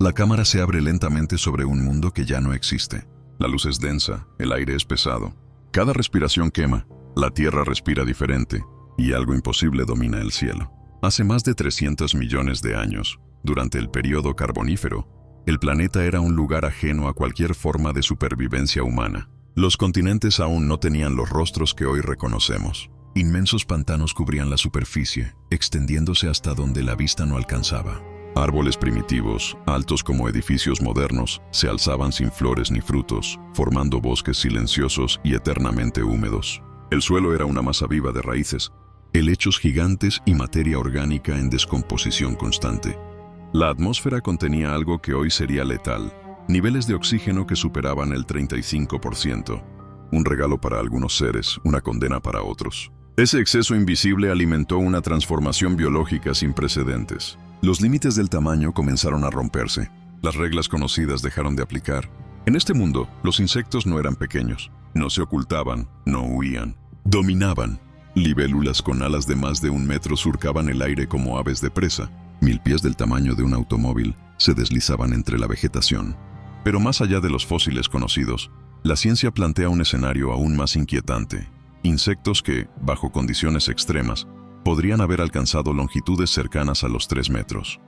La cámara se abre lentamente sobre un mundo que ya no existe. La luz es densa, el aire es pesado. Cada respiración quema, la Tierra respira diferente, y algo imposible domina el cielo. Hace más de 300 millones de años, durante el período carbonífero, el planeta era un lugar ajeno a cualquier forma de supervivencia humana. Los continentes aún no tenían los rostros que hoy reconocemos. Inmensos pantanos cubrían la superficie, extendiéndose hasta donde la vista no alcanzaba. Árboles primitivos, altos como edificios modernos, se alzaban sin flores ni frutos, formando bosques silenciosos y eternamente húmedos. El suelo era una masa viva de raíces, helechos gigantes y materia orgánica en descomposición constante. La atmósfera contenía algo que hoy sería letal, niveles de oxígeno que superaban el 35%. Un regalo para algunos seres, una condena para otros. Ese exceso invisible alimentó una transformación biológica sin precedentes. Los límites del tamaño comenzaron a romperse. Las reglas conocidas dejaron de aplicar. En este mundo, los insectos no eran pequeños. No se ocultaban, no huían. Dominaban. Libélulas con alas de más de 1 metro surcaban el aire como aves de presa. 1000 pies del tamaño de un automóvil se deslizaban entre la vegetación. Pero más allá de los fósiles conocidos, la ciencia plantea un escenario aún más inquietante. Insectos que, bajo condiciones extremas, podrían haber alcanzado longitudes cercanas a los 3 metros.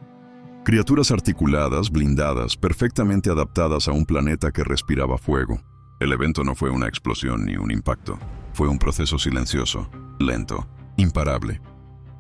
Criaturas articuladas, blindadas, perfectamente adaptadas a un planeta que respiraba fuego. El evento no fue una explosión ni un impacto. Fue un proceso silencioso, lento, imparable.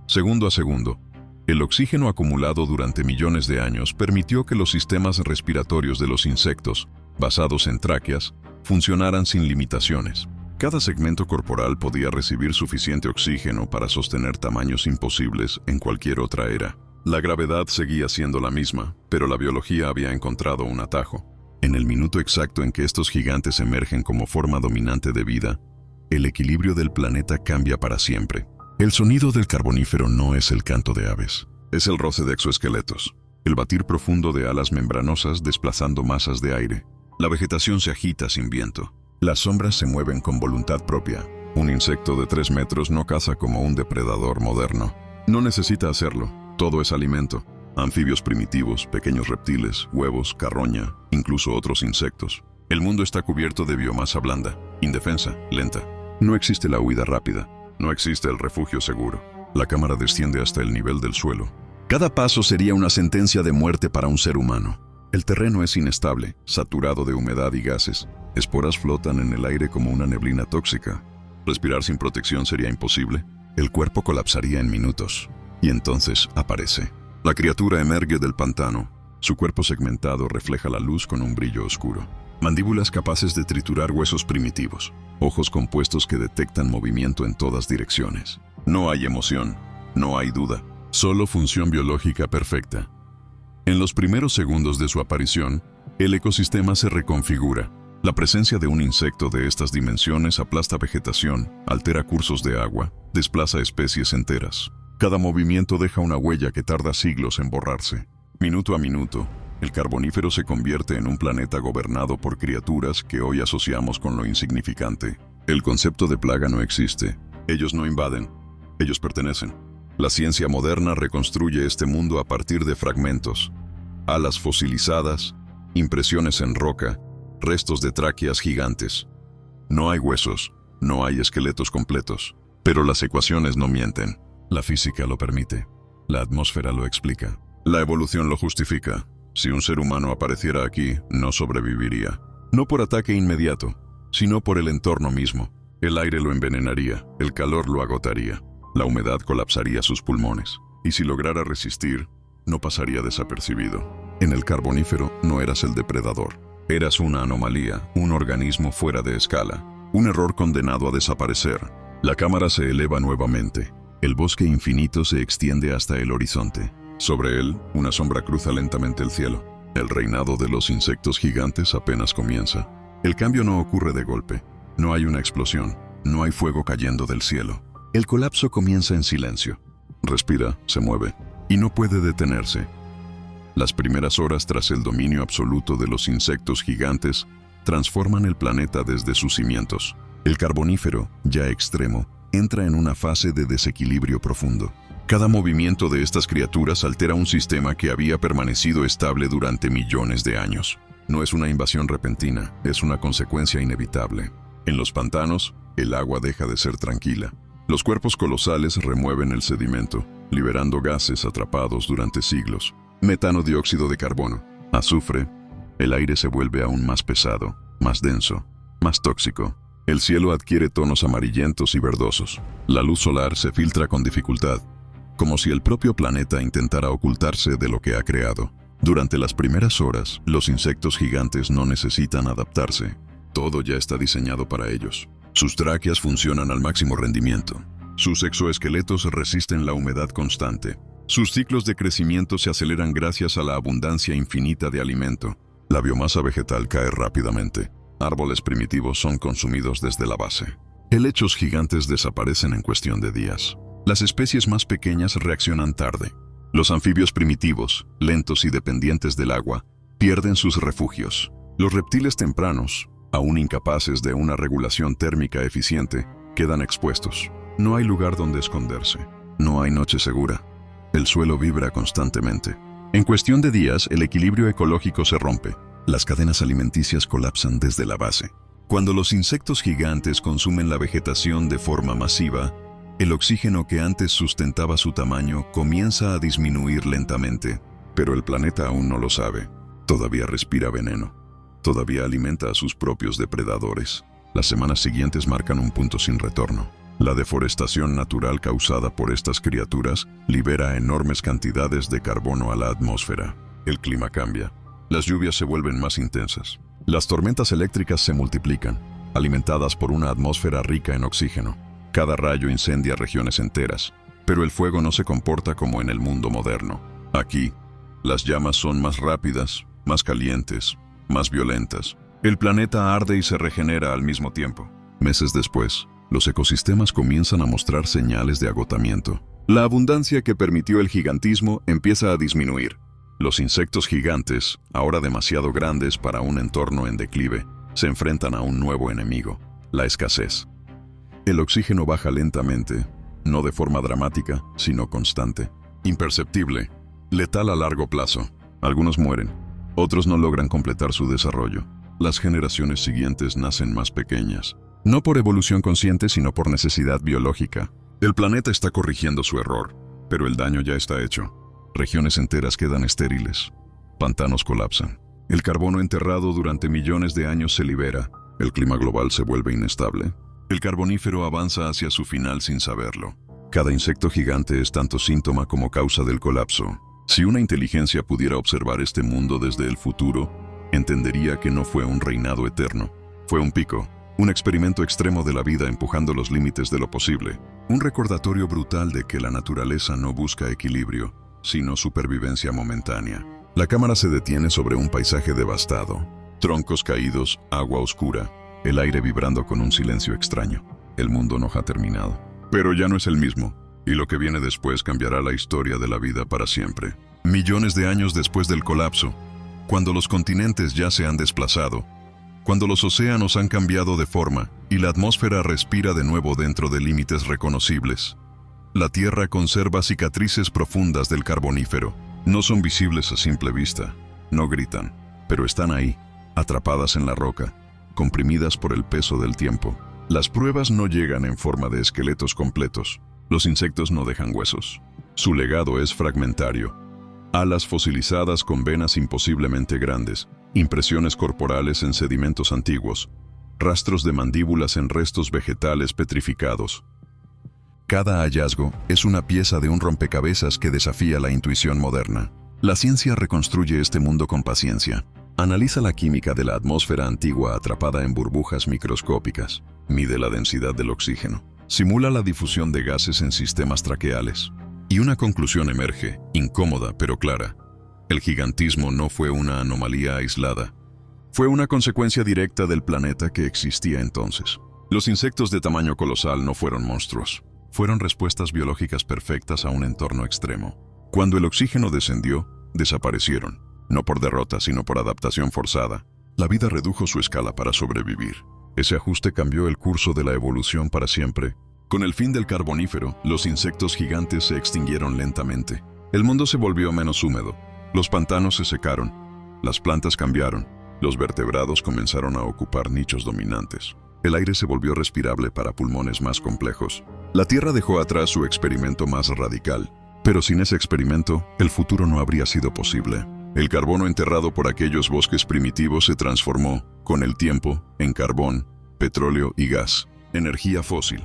Segundo a segundo, el oxígeno acumulado durante millones de años permitió que los sistemas respiratorios de los insectos, basados en tráqueas, funcionaran sin limitaciones. Cada segmento corporal podía recibir suficiente oxígeno para sostener tamaños imposibles en cualquier otra era. La gravedad seguía siendo la misma, pero la biología había encontrado un atajo. En el minuto exacto en que estos gigantes emergen como forma dominante de vida, el equilibrio del planeta cambia para siempre. El sonido del carbonífero no es el canto de aves, es el roce de exoesqueletos, el batir profundo de alas membranosas desplazando masas de aire. La vegetación se agita sin viento. Las sombras se mueven con voluntad propia. Un insecto de 3 metros no caza como un depredador moderno. No necesita hacerlo, todo es alimento. Anfibios primitivos, pequeños reptiles, huevos, carroña, incluso otros insectos. El mundo está cubierto de biomasa blanda, indefensa, lenta. No existe la huida rápida, no existe el refugio seguro. La cámara desciende hasta el nivel del suelo. Cada paso sería una sentencia de muerte para un ser humano. El terreno es inestable, saturado de humedad y gases. Esporas flotan en el aire como una neblina tóxica. Respirar sin protección sería imposible. El cuerpo colapsaría en minutos. Y entonces aparece. La criatura emerge del pantano. Su cuerpo segmentado refleja la luz con un brillo oscuro. Mandíbulas capaces de triturar huesos primitivos. Ojos compuestos que detectan movimiento en todas direcciones. No hay emoción, no hay duda. Solo función biológica perfecta. En los primeros segundos de su aparición, el ecosistema se reconfigura. La presencia de un insecto de estas dimensiones aplasta vegetación, altera cursos de agua, desplaza especies enteras. Cada movimiento deja una huella que tarda siglos en borrarse. Minuto a minuto, el carbonífero se convierte en un planeta gobernado por criaturas que hoy asociamos con lo insignificante. El concepto de plaga no existe. Ellos no invaden, ellos pertenecen. La ciencia moderna reconstruye este mundo a partir de fragmentos. Alas fosilizadas, impresiones en roca, restos de tráqueas gigantes. No hay huesos, no hay esqueletos completos, pero las ecuaciones no mienten. La física lo permite, la atmósfera lo explica, la evolución lo justifica. Si un ser humano apareciera aquí, no sobreviviría. No por ataque inmediato, sino por el entorno mismo. El aire lo envenenaría, el calor lo agotaría, la humedad colapsaría sus pulmones. Y si lograra resistir, no pasaría desapercibido. En el carbonífero no eras el depredador. Eras una anomalía, un organismo fuera de escala, un error condenado a desaparecer. La cámara se eleva nuevamente. El bosque infinito se extiende hasta el horizonte. Sobre él, una sombra cruza lentamente el cielo. El reinado de los insectos gigantes apenas comienza. El cambio no ocurre de golpe. No hay una explosión. No hay fuego cayendo del cielo. El colapso comienza en silencio. Respira, se mueve, y no puede detenerse. Las primeras horas tras el dominio absoluto de los insectos gigantes transforman el planeta desde sus cimientos. El carbonífero, ya extremo, entra en una fase de desequilibrio profundo. Cada movimiento de estas criaturas altera un sistema que había permanecido estable durante millones de años. No es una invasión repentina, es una consecuencia inevitable. En los pantanos, el agua deja de ser tranquila. Los cuerpos colosales remueven el sedimento, liberando gases atrapados durante siglos. Metano, dióxido de carbono, azufre. El aire se vuelve aún más pesado, más denso, más tóxico. El cielo adquiere tonos amarillentos y verdosos. La luz solar se filtra con dificultad, como si el propio planeta intentara ocultarse de lo que ha creado. Durante las primeras horas, los insectos gigantes no necesitan adaptarse. Todo ya está diseñado para ellos. Sus tráqueas funcionan al máximo rendimiento. Sus exoesqueletos resisten la humedad constante. Sus ciclos de crecimiento se aceleran gracias a la abundancia infinita de alimento. La biomasa vegetal cae rápidamente. Árboles primitivos son consumidos desde la base. Helechos gigantes desaparecen en cuestión de días. Las especies más pequeñas reaccionan tarde. Los anfibios primitivos, lentos y dependientes del agua, pierden sus refugios. Los reptiles tempranos, aún incapaces de una regulación térmica eficiente, quedan expuestos. No hay lugar donde esconderse. No hay noche segura. El suelo vibra constantemente. En cuestión de días, el equilibrio ecológico se rompe. Las cadenas alimenticias colapsan desde la base. Cuando los insectos gigantes consumen la vegetación de forma masiva, el oxígeno que antes sustentaba su tamaño comienza a disminuir lentamente. Pero el planeta aún no lo sabe. Todavía respira veneno. Todavía alimenta a sus propios depredadores. Las semanas siguientes marcan un punto sin retorno. La deforestación natural causada por estas criaturas libera enormes cantidades de carbono a la atmósfera. El clima cambia. Las lluvias se vuelven más intensas. Las tormentas eléctricas se multiplican, alimentadas por una atmósfera rica en oxígeno. Cada rayo incendia regiones enteras, pero el fuego no se comporta como en el mundo moderno. Aquí, las llamas son más rápidas, más calientes, más violentas. El planeta arde y se regenera al mismo tiempo. Meses después, los ecosistemas comienzan a mostrar señales de agotamiento. La abundancia que permitió el gigantismo empieza a disminuir. Los insectos gigantes, ahora demasiado grandes para un entorno en declive, se enfrentan a un nuevo enemigo: la escasez. El oxígeno baja lentamente, no de forma dramática, sino constante. Imperceptible, letal a largo plazo. Algunos mueren, otros no logran completar su desarrollo. Las generaciones siguientes nacen más pequeñas, no por evolución consciente, sino por necesidad biológica. El planeta está corrigiendo su error, pero el daño ya está hecho. Regiones enteras quedan estériles. Pantanos colapsan. El carbono enterrado durante millones de años se libera. El clima global se vuelve inestable. El carbonífero avanza hacia su final sin saberlo. Cada insecto gigante es tanto síntoma como causa del colapso. Si una inteligencia pudiera observar este mundo desde el futuro, entendería que no fue un reinado eterno. Fue un pico, un experimento extremo de la vida empujando los límites de lo posible. Un recordatorio brutal de que la naturaleza no busca equilibrio, sino supervivencia momentánea. La cámara se detiene sobre un paisaje devastado. Troncos caídos, agua oscura, el aire vibrando con un silencio extraño. El mundo no ha terminado. Pero ya no es el mismo, y lo que viene después cambiará la historia de la vida para siempre. Millones de años después del colapso, cuando los continentes ya se han desplazado, cuando los océanos han cambiado de forma y la atmósfera respira de nuevo dentro de límites reconocibles, la Tierra conserva cicatrices profundas del carbonífero. No son visibles a simple vista, no gritan, pero están ahí, atrapadas en la roca, comprimidas por el peso del tiempo. Las pruebas no llegan en forma de esqueletos completos. Los insectos no dejan huesos. Su legado es fragmentario. Alas fosilizadas con venas imposiblemente grandes, impresiones corporales en sedimentos antiguos, rastros de mandíbulas en restos vegetales petrificados. Cada hallazgo es una pieza de un rompecabezas que desafía la intuición moderna. La ciencia reconstruye este mundo con paciencia. Analiza la química de la atmósfera antigua atrapada en burbujas microscópicas. Mide la densidad del oxígeno. Simula la difusión de gases en sistemas traqueales. Y una conclusión emerge, incómoda pero clara. El gigantismo no fue una anomalía aislada. Fue una consecuencia directa del planeta que existía entonces. Los insectos de tamaño colosal no fueron monstruos. Fueron respuestas biológicas perfectas a un entorno extremo. Cuando el oxígeno descendió, desaparecieron. No por derrota, sino por adaptación forzada. La vida redujo su escala para sobrevivir. Ese ajuste cambió el curso de la evolución para siempre, Con el fin del Carbonífero, los insectos gigantes se extinguieron lentamente. El mundo se volvió menos húmedo. Los pantanos se secaron. Las plantas cambiaron. Los vertebrados comenzaron a ocupar nichos dominantes. El aire se volvió respirable para pulmones más complejos. La Tierra dejó atrás su experimento más radical. Pero sin ese experimento, el futuro no habría sido posible. El carbono enterrado por aquellos bosques primitivos se transformó, con el tiempo, en carbón, petróleo y gas, energía fósil.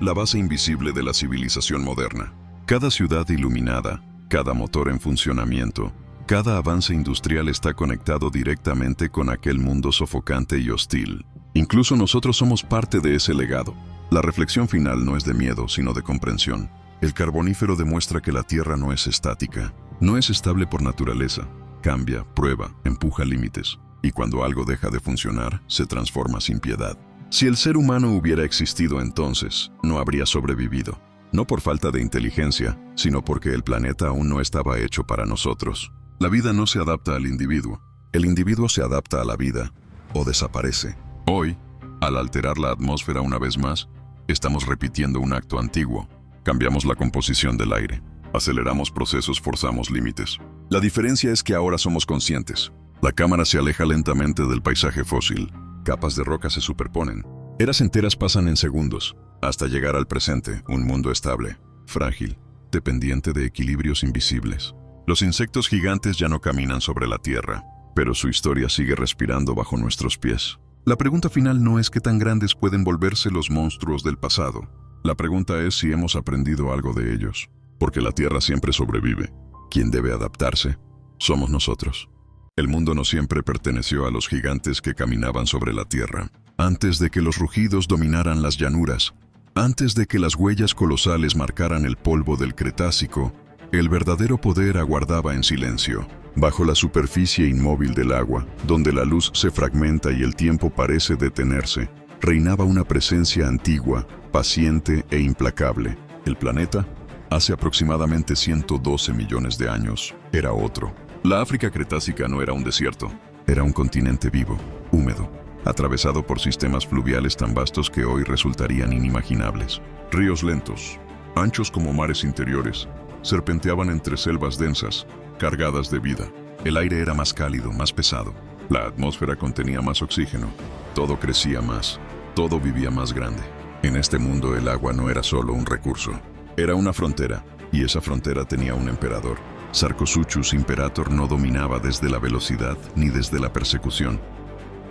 La base invisible de la civilización moderna. Cada ciudad iluminada, cada motor en funcionamiento, cada avance industrial está conectado directamente con aquel mundo sofocante y hostil. Incluso nosotros somos parte de ese legado. La reflexión final no es de miedo, sino de comprensión. El Carbonífero demuestra que la Tierra no es estática, no es estable por naturaleza. Cambia, prueba, empuja límites. Y cuando algo deja de funcionar, se transforma sin piedad. Si el ser humano hubiera existido entonces, no habría sobrevivido. No por falta de inteligencia, sino porque el planeta aún no estaba hecho para nosotros. La vida no se adapta al individuo. El individuo se adapta a la vida o desaparece. Hoy, al alterar la atmósfera una vez más, estamos repitiendo un acto antiguo. Cambiamos la composición del aire. Aceleramos procesos, forzamos límites. La diferencia es que ahora somos conscientes. La cámara se aleja lentamente del paisaje fósil. Capas de roca se superponen. Eras enteras pasan en segundos, hasta llegar al presente, un mundo estable, frágil, dependiente de equilibrios invisibles. Los insectos gigantes ya no caminan sobre la Tierra, pero su historia sigue respirando bajo nuestros pies. La pregunta final no es qué tan grandes pueden volverse los monstruos del pasado. La pregunta es si hemos aprendido algo de ellos. Porque la Tierra siempre sobrevive. ¿Quién debe adaptarse? Somos nosotros. El mundo no siempre perteneció a los gigantes que caminaban sobre la Tierra. Antes de que los rugidos dominaran las llanuras, antes de que las huellas colosales marcaran el polvo del Cretácico, el verdadero poder aguardaba en silencio. Bajo la superficie inmóvil del agua, donde la luz se fragmenta y el tiempo parece detenerse, reinaba una presencia antigua, paciente e implacable. El planeta, hace aproximadamente 112 millones de años, era otro. La África Cretácica no era un desierto, era un continente vivo, húmedo, atravesado por sistemas fluviales tan vastos que hoy resultarían inimaginables. Ríos lentos, anchos como mares interiores, serpenteaban entre selvas densas, cargadas de vida. El aire era más cálido, más pesado. La atmósfera contenía más oxígeno. Todo crecía más, todo vivía más grande. En este mundo el agua no era solo un recurso, era una frontera, y esa frontera tenía un emperador. Sarcosuchus Imperator no dominaba desde la velocidad ni desde la persecución.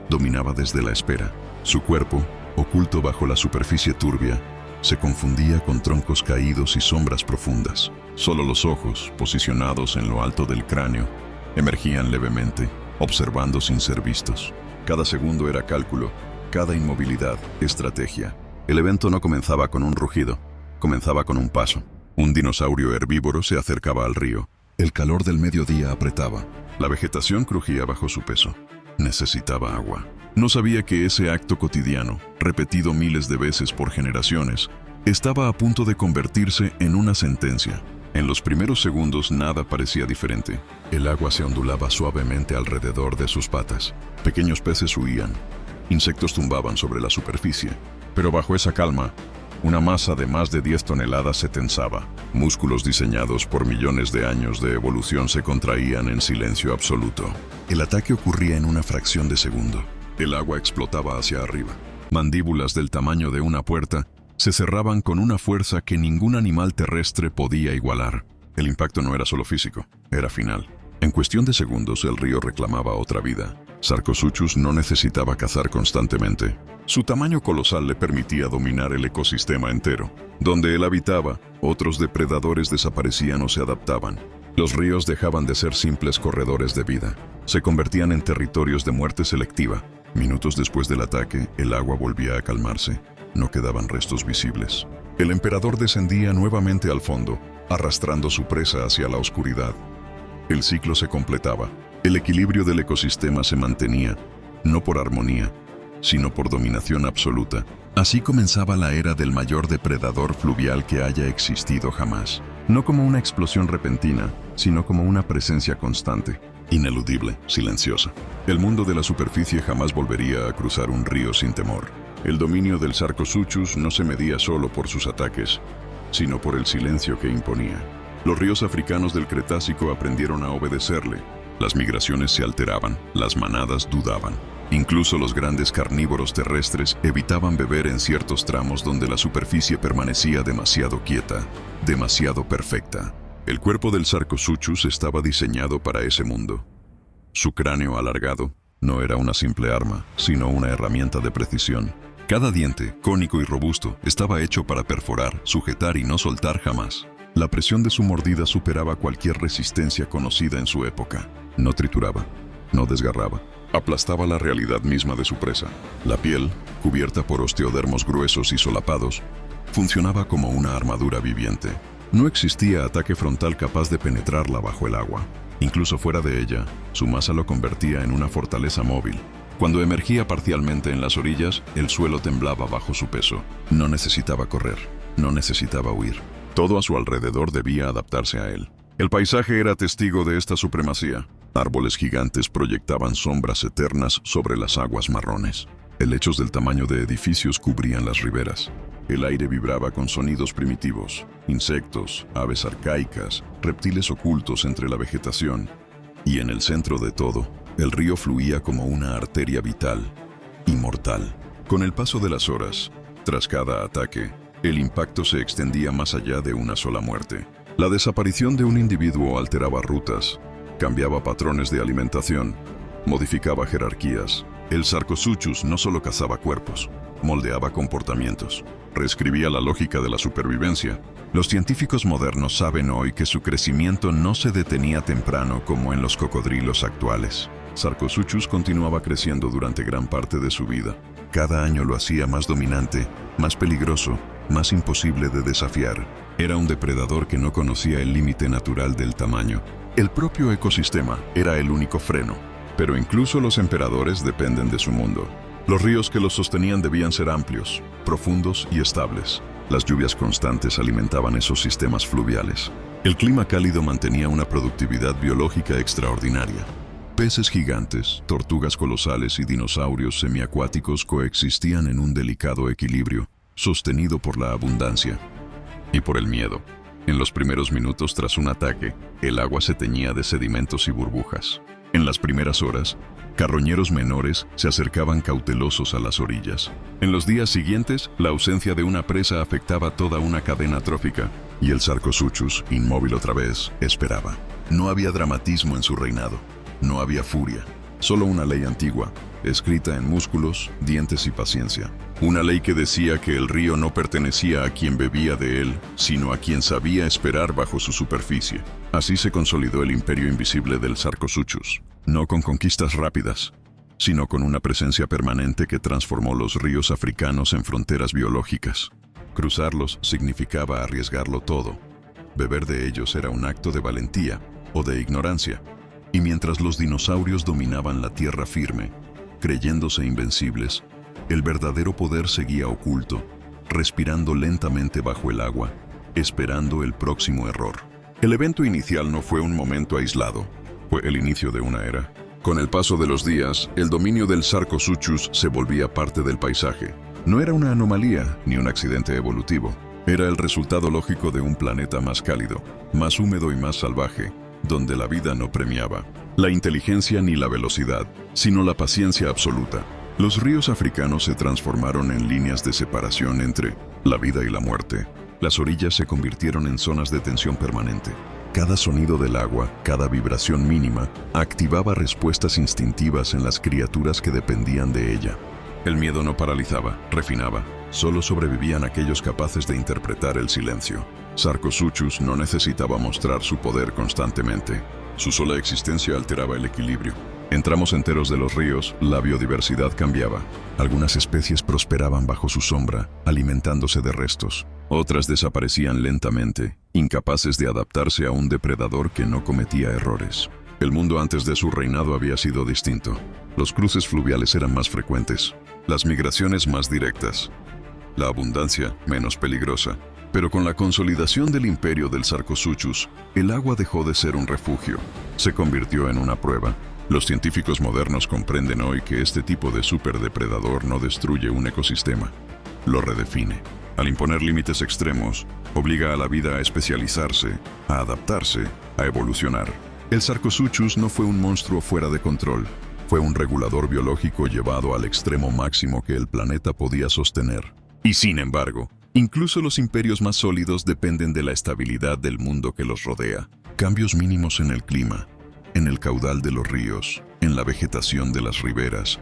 Dominaba desde la espera. Su cuerpo, oculto bajo la superficie turbia, se confundía con troncos caídos y sombras profundas. Solo los ojos, posicionados en lo alto del cráneo, emergían levemente, observando sin ser vistos. Cada segundo era cálculo, cada inmovilidad, estrategia. El evento no comenzaba con un rugido, comenzaba con un paso. Un dinosaurio herbívoro se acercaba al río. El calor del mediodía apretaba. La vegetación crujía bajo su peso. Necesitaba agua. No sabía que ese acto cotidiano, repetido miles de veces por generaciones, estaba a punto de convertirse en una sentencia. En los primeros segundos nada parecía diferente. El agua se ondulaba suavemente alrededor de sus patas. Pequeños peces huían. Insectos tumbaban sobre la superficie. Pero bajo esa calma, una masa de más de 10 toneladas se tensaba. Músculos diseñados por millones de años de evolución se contraían en silencio absoluto. El ataque ocurría en una fracción de segundo. El agua explotaba hacia arriba. Mandíbulas del tamaño de una puerta se cerraban con una fuerza que ningún animal terrestre podía igualar. El impacto no era solo físico, era final. En cuestión de segundos el río reclamaba otra vida. Sarcosuchus no necesitaba cazar constantemente. Su tamaño colosal le permitía dominar el ecosistema entero. Donde él habitaba, otros depredadores desaparecían o se adaptaban. Los ríos dejaban de ser simples corredores de vida. Se convertían en territorios de muerte selectiva. Minutos después del ataque, el agua volvía a calmarse. No quedaban restos visibles. El emperador descendía nuevamente al fondo, arrastrando su presa hacia la oscuridad. El ciclo se completaba. El equilibrio del ecosistema se mantenía, no por armonía, sino por dominación absoluta. Así comenzaba la era del mayor depredador fluvial que haya existido jamás. No como una explosión repentina, sino como una presencia constante, ineludible, silenciosa. El mundo de la superficie jamás volvería a cruzar un río sin temor. El dominio del Sarcosuchus no se medía solo por sus ataques, sino por el silencio que imponía. Los ríos africanos del Cretácico aprendieron a obedecerle. Las migraciones se alteraban, las manadas dudaban. Incluso los grandes carnívoros terrestres evitaban beber en ciertos tramos donde la superficie permanecía demasiado quieta, demasiado perfecta. El cuerpo del Sarcosuchus estaba diseñado para ese mundo. Su cráneo alargado no era una simple arma, sino una herramienta de precisión. Cada diente, cónico y robusto, estaba hecho para perforar, sujetar y no soltar jamás. La presión de su mordida superaba cualquier resistencia conocida en su época. No trituraba, no desgarraba. Aplastaba la realidad misma de su presa. La piel, cubierta por osteodermos gruesos y solapados, funcionaba como una armadura viviente. No existía ataque frontal capaz de penetrarla bajo el agua. Incluso fuera de ella, su masa lo convertía en una fortaleza móvil. Cuando emergía parcialmente en las orillas, el suelo temblaba bajo su peso. No necesitaba correr, no necesitaba huir. Todo a su alrededor debía adaptarse a él. El paisaje era testigo de esta supremacía. Árboles gigantes proyectaban sombras eternas sobre las aguas marrones. Helechos del tamaño de edificios cubrían las riberas. El aire vibraba con sonidos primitivos, insectos, aves arcaicas, reptiles ocultos entre la vegetación. Y en el centro de todo, el río fluía como una arteria vital, inmortal. Con el paso de las horas, tras cada ataque, el impacto se extendía más allá de una sola muerte. La desaparición de un individuo alteraba rutas, cambiaba patrones de alimentación, modificaba jerarquías. El Sarcosuchus no solo cazaba cuerpos, moldeaba comportamientos, reescribía la lógica de la supervivencia. Los científicos modernos saben hoy que su crecimiento no se detenía temprano como en los cocodrilos actuales. Sarcosuchus continuaba creciendo durante gran parte de su vida. Cada año lo hacía más dominante, más peligroso, más imposible de desafiar. Era un depredador que no conocía el límite natural del tamaño. El propio ecosistema era el único freno, pero incluso los emperadores dependen de su mundo. Los ríos que los sostenían debían ser amplios, profundos y estables. Las lluvias constantes alimentaban esos sistemas fluviales. El clima cálido mantenía una productividad biológica extraordinaria. Peces gigantes, tortugas colosales y dinosaurios semiacuáticos coexistían en un delicado equilibrio, sostenido por la abundancia y por el miedo. En los primeros minutos tras un ataque, el agua se teñía de sedimentos y burbujas. En las primeras horas, carroñeros menores se acercaban cautelosos a las orillas. En los días siguientes, la ausencia de una presa afectaba toda una cadena trófica, y el Sarcosuchus, inmóvil otra vez, esperaba. No había dramatismo en su reinado, no había furia, solo una ley antigua, escrita en músculos, dientes y paciencia. Una ley que decía que el río no pertenecía a quien bebía de él, sino a quien sabía esperar bajo su superficie. Así se consolidó el imperio invisible del Sarcosuchus, no con conquistas rápidas, sino con una presencia permanente que transformó los ríos africanos en fronteras biológicas. Cruzarlos significaba arriesgarlo todo. Beber de ellos era un acto de valentía o de ignorancia. Y mientras los dinosaurios dominaban la tierra firme, creyéndose invencibles, el verdadero poder seguía oculto, respirando lentamente bajo el agua, esperando el próximo error. El evento inicial no fue un momento aislado, fue el inicio de una era. Con el paso de los días, el dominio del Sarcosuchus se volvía parte del paisaje. No era una anomalía ni un accidente evolutivo. Era el resultado lógico de un planeta más cálido, más húmedo y más salvaje, donde la vida no premiaba la inteligencia ni la velocidad, sino la paciencia absoluta. Los ríos africanos se transformaron en líneas de separación entre la vida y la muerte. Las orillas se convirtieron en zonas de tensión permanente. Cada sonido del agua, cada vibración mínima, activaba respuestas instintivas en las criaturas que dependían de ella. El miedo no paralizaba, refinaba. Solo sobrevivían aquellos capaces de interpretar el silencio. Sarcosuchus no necesitaba mostrar su poder constantemente. Su sola existencia alteraba el equilibrio. En tramos enteros de los ríos, la biodiversidad cambiaba. Algunas especies prosperaban bajo su sombra, alimentándose de restos. Otras desaparecían lentamente, incapaces de adaptarse a un depredador que no cometía errores. El mundo antes de su reinado había sido distinto. Los cruces fluviales eran más frecuentes, las migraciones más directas, la abundancia menos peligrosa. Pero con la consolidación del imperio del Sarcosuchus, el agua dejó de ser un refugio, se convirtió en una prueba. Los científicos modernos comprenden hoy que este tipo de superdepredador no destruye un ecosistema, lo redefine. Al imponer límites extremos, obliga a la vida a especializarse, a adaptarse, a evolucionar. El Sarcosuchus no fue un monstruo fuera de control, fue un regulador biológico llevado al extremo máximo que el planeta podía sostener. Y sin embargo, incluso los imperios más sólidos dependen de la estabilidad del mundo que los rodea. Cambios mínimos en el clima, en el caudal de los ríos, en la vegetación de las riberas,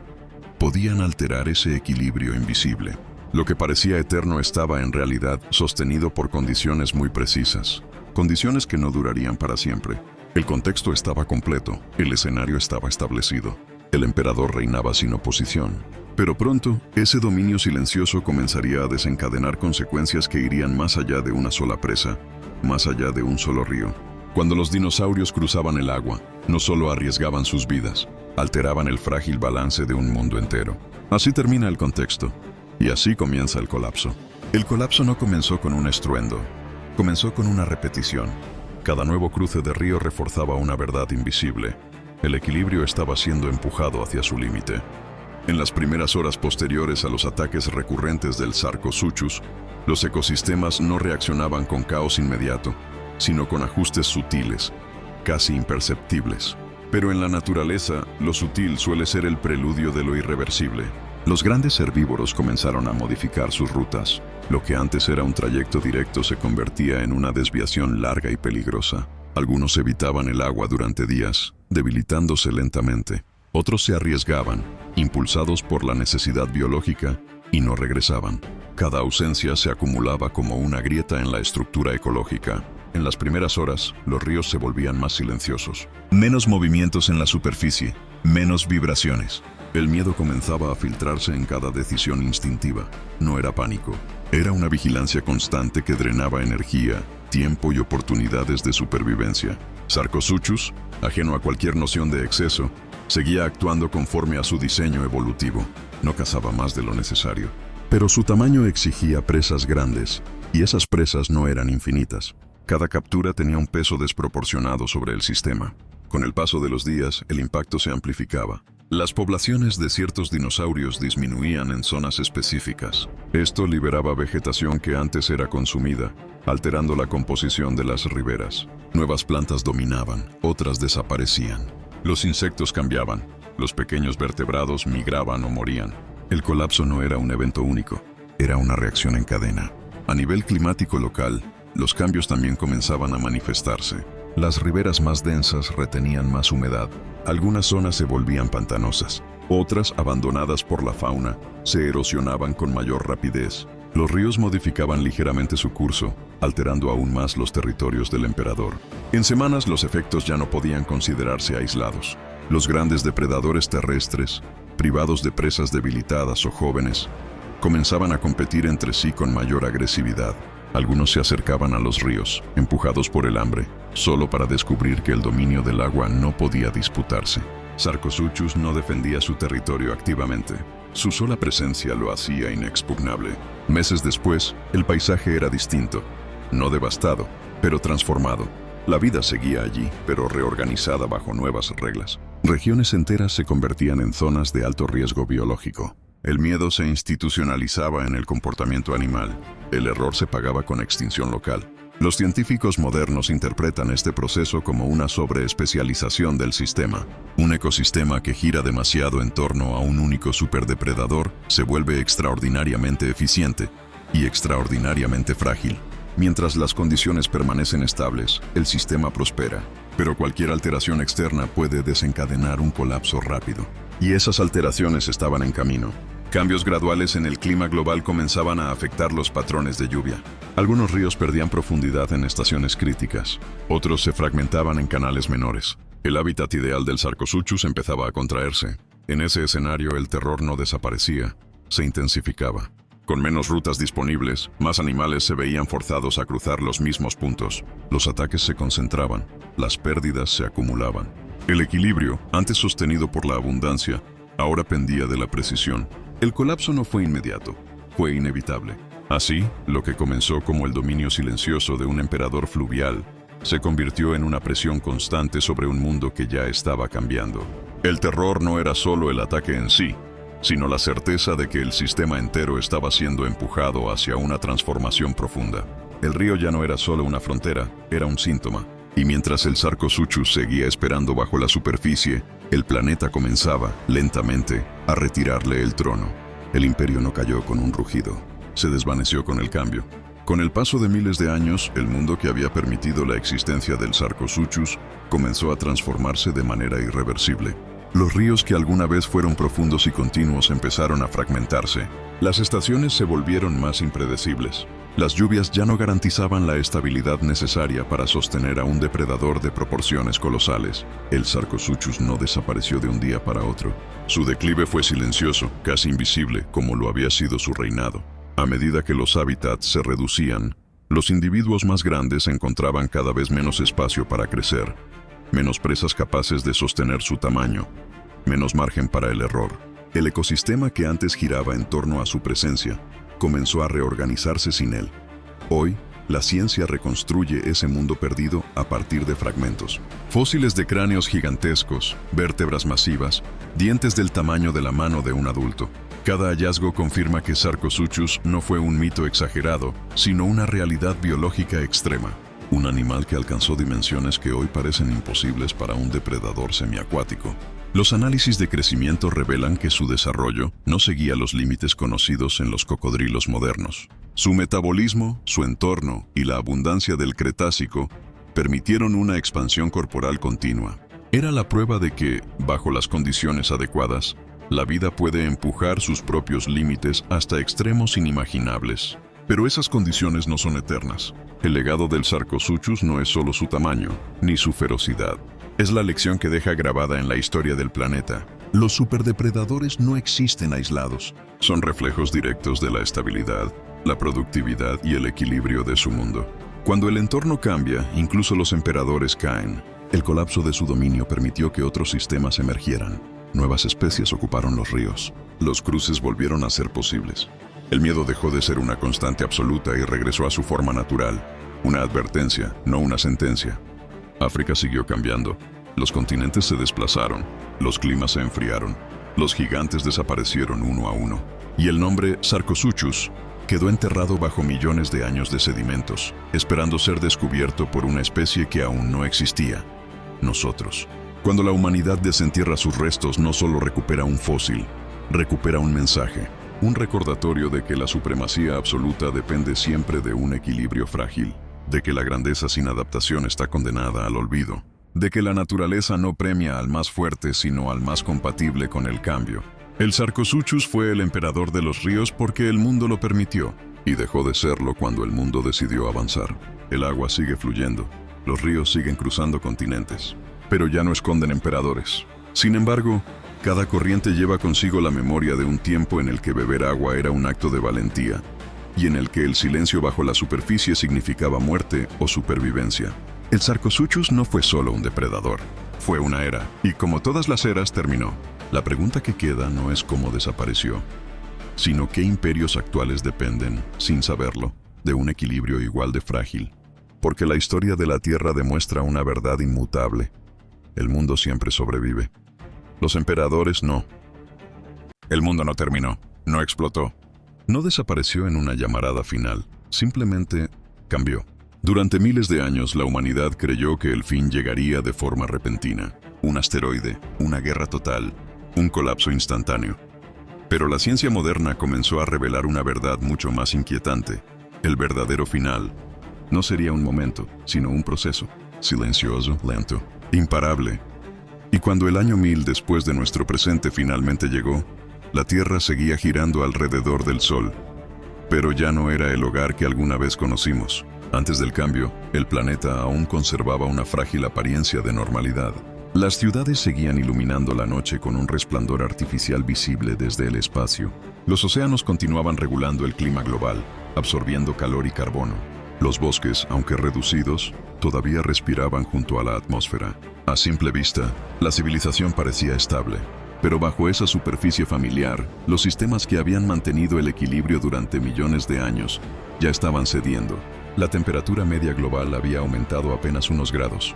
podían alterar ese equilibrio invisible. Lo que parecía eterno estaba en realidad sostenido por condiciones muy precisas, condiciones que no durarían para siempre. El contexto estaba completo, el escenario estaba establecido, el emperador reinaba sin oposición. Pero pronto, ese dominio silencioso comenzaría a desencadenar consecuencias que irían más allá de una sola presa, más allá de un solo río. Cuando los dinosaurios cruzaban el agua, no solo arriesgaban sus vidas, alteraban el frágil balance de un mundo entero. Así termina el contexto, y así comienza el colapso. El colapso no comenzó con un estruendo, comenzó con una repetición. Cada nuevo cruce de río reforzaba una verdad invisible. El equilibrio estaba siendo empujado hacia su límite. En las primeras horas posteriores a los ataques recurrentes del Sarcosuchus, los ecosistemas no reaccionaban con caos inmediato, sino con ajustes sutiles, casi imperceptibles. Pero en la naturaleza, lo sutil suele ser el preludio de lo irreversible. Los grandes herbívoros comenzaron a modificar sus rutas. Lo que antes era un trayecto directo se convertía en una desviación larga y peligrosa. Algunos evitaban el agua durante días, debilitándose lentamente. Otros se arriesgaban, impulsados por la necesidad biológica, y no regresaban. Cada ausencia se acumulaba como una grieta en la estructura ecológica. En las primeras horas, los ríos se volvían más silenciosos. Menos movimientos en la superficie, menos vibraciones. El miedo comenzaba a filtrarse en cada decisión instintiva. No era pánico, era una vigilancia constante que drenaba energía, tiempo y oportunidades de supervivencia. Sarcosuchus, ajeno a cualquier noción de exceso, seguía actuando conforme a su diseño evolutivo. No cazaba más de lo necesario. Pero su tamaño exigía presas grandes, y esas presas no eran infinitas. Cada captura tenía un peso desproporcionado sobre el sistema. Con el paso de los días, el impacto se amplificaba. Las poblaciones de ciertos dinosaurios disminuían en zonas específicas. Esto liberaba vegetación que antes era consumida, alterando la composición de las riberas. Nuevas plantas dominaban, otras desaparecían. Los insectos cambiaban, los pequeños vertebrados migraban o morían. El colapso no era un evento único, era una reacción en cadena. A nivel climático local, los cambios también comenzaban a manifestarse. Las riberas más densas retenían más humedad. Algunas zonas se volvían pantanosas. Otras, abandonadas por la fauna, se erosionaban con mayor rapidez. Los ríos modificaban ligeramente su curso, alterando aún más los territorios del emperador. En semanas los efectos ya no podían considerarse aislados. Los grandes depredadores terrestres, privados de presas debilitadas o jóvenes, comenzaban a competir entre sí con mayor agresividad. Algunos se acercaban a los ríos, empujados por el hambre, solo para descubrir que el dominio del agua no podía disputarse. Sarcosuchus no defendía su territorio activamente. Su sola presencia lo hacía inexpugnable. Meses después, el paisaje era distinto. No devastado, pero transformado. La vida seguía allí, pero reorganizada bajo nuevas reglas. Regiones enteras se convertían en zonas de alto riesgo biológico. El miedo se institucionalizaba en el comportamiento animal. El error se pagaba con extinción local. Los científicos modernos interpretan este proceso como una sobreespecialización del sistema. Un ecosistema que gira demasiado en torno a un único superdepredador se vuelve extraordinariamente eficiente y extraordinariamente frágil. Mientras las condiciones permanecen estables, el sistema prospera. Pero cualquier alteración externa puede desencadenar un colapso rápido. Y esas alteraciones estaban en camino. Cambios graduales en el clima global comenzaban a afectar los patrones de lluvia. Algunos ríos perdían profundidad en estaciones críticas. Otros se fragmentaban en canales menores. El hábitat ideal del Sarcosuchus empezaba a contraerse. En ese escenario el terror no desaparecía, se intensificaba. Con menos rutas disponibles, más animales se veían forzados a cruzar los mismos puntos. Los ataques se concentraban, las pérdidas se acumulaban. El equilibrio, antes sostenido por la abundancia, ahora pendía de la precisión. El colapso no fue inmediato, fue inevitable. Así, lo que comenzó como el dominio silencioso de un emperador fluvial, se convirtió en una presión constante sobre un mundo que ya estaba cambiando. El terror no era solo el ataque en sí, sino la certeza de que el sistema entero estaba siendo empujado hacia una transformación profunda. El río ya no era solo una frontera, era un síntoma. Y mientras el Sarcosuchus seguía esperando bajo la superficie, el planeta comenzaba, lentamente, a retirarle el trono. El imperio no cayó con un rugido, se desvaneció con el cambio. Con el paso de miles de años, el mundo que había permitido la existencia del Sarcosuchus comenzó a transformarse de manera irreversible. Los ríos que alguna vez fueron profundos y continuos empezaron a fragmentarse. Las estaciones se volvieron más impredecibles. Las lluvias ya no garantizaban la estabilidad necesaria para sostener a un depredador de proporciones colosales. El Sarcosuchus no desapareció de un día para otro. Su declive fue silencioso, casi invisible, como lo había sido su reinado. A medida que los hábitats se reducían, los individuos más grandes encontraban cada vez menos espacio para crecer, menos presas capaces de sostener su tamaño, menos margen para el error. El ecosistema que antes giraba en torno a su presencia comenzó a reorganizarse sin él. Hoy, la ciencia reconstruye ese mundo perdido a partir de fragmentos. Fósiles de cráneos gigantescos, vértebras masivas, dientes del tamaño de la mano de un adulto. Cada hallazgo confirma que Sarcosuchus no fue un mito exagerado, sino una realidad biológica extrema. Un animal que alcanzó dimensiones que hoy parecen imposibles para un depredador semiacuático. Los análisis de crecimiento revelan que su desarrollo no seguía los límites conocidos en los cocodrilos modernos. Su metabolismo, su entorno y la abundancia del Cretácico permitieron una expansión corporal continua. Era la prueba de que, bajo las condiciones adecuadas, la vida puede empujar sus propios límites hasta extremos inimaginables. Pero esas condiciones no son eternas. El legado del Sarcosuchus no es solo su tamaño, ni su ferocidad. Es la lección que deja grabada en la historia del planeta. Los superdepredadores no existen aislados. Son reflejos directos de la estabilidad, la productividad y el equilibrio de su mundo. Cuando el entorno cambia, incluso los emperadores caen. El colapso de su dominio permitió que otros sistemas emergieran. Nuevas especies ocuparon los ríos. Los cruces volvieron a ser posibles. El miedo dejó de ser una constante absoluta y regresó a su forma natural. Una advertencia, no una sentencia. África siguió cambiando. Los continentes se desplazaron. Los climas se enfriaron. Los gigantes desaparecieron uno a uno. Y el nombre Sarcosuchus quedó enterrado bajo millones de años de sedimentos, esperando ser descubierto por una especie que aún no existía. Nosotros. Cuando la humanidad desentierra sus restos, no solo recupera un fósil, recupera un mensaje. Un recordatorio de que la supremacía absoluta depende siempre de un equilibrio frágil, de que la grandeza sin adaptación está condenada al olvido, de que la naturaleza no premia al más fuerte sino al más compatible con el cambio. El Sarcosuchus fue el emperador de los ríos porque el mundo lo permitió, y dejó de serlo cuando el mundo decidió avanzar. El agua sigue fluyendo, los ríos siguen cruzando continentes, pero ya no esconden emperadores. Sin embargo, cada corriente lleva consigo la memoria de un tiempo en el que beber agua era un acto de valentía, y en el que el silencio bajo la superficie significaba muerte o supervivencia. El Sarcosuchus no fue solo un depredador, fue una era, y como todas las eras terminó. La pregunta que queda no es cómo desapareció, sino qué imperios actuales dependen, sin saberlo, de un equilibrio igual de frágil. Porque la historia de la Tierra demuestra una verdad inmutable. El mundo siempre sobrevive. Los emperadores no. El mundo no terminó, no explotó. No desapareció en una llamarada final, simplemente cambió. Durante miles de años la humanidad creyó que el fin llegaría de forma repentina. Un asteroide, una guerra total, un colapso instantáneo. Pero la ciencia moderna comenzó a revelar una verdad mucho más inquietante. El verdadero final no sería un momento, sino un proceso, silencioso, lento, imparable. Y cuando el año 1000 después de nuestro presente finalmente llegó, la Tierra seguía girando alrededor del Sol. Pero ya no era el hogar que alguna vez conocimos. Antes del cambio, el planeta aún conservaba una frágil apariencia de normalidad. Las ciudades seguían iluminando la noche con un resplandor artificial visible desde el espacio. Los océanos continuaban regulando el clima global, absorbiendo calor y carbono. Los bosques, aunque reducidos, todavía respiraban junto a la atmósfera. A simple vista, la civilización parecía estable. Pero bajo esa superficie familiar, los sistemas que habían mantenido el equilibrio durante millones de años ya estaban cediendo. La temperatura media global había aumentado apenas unos grados,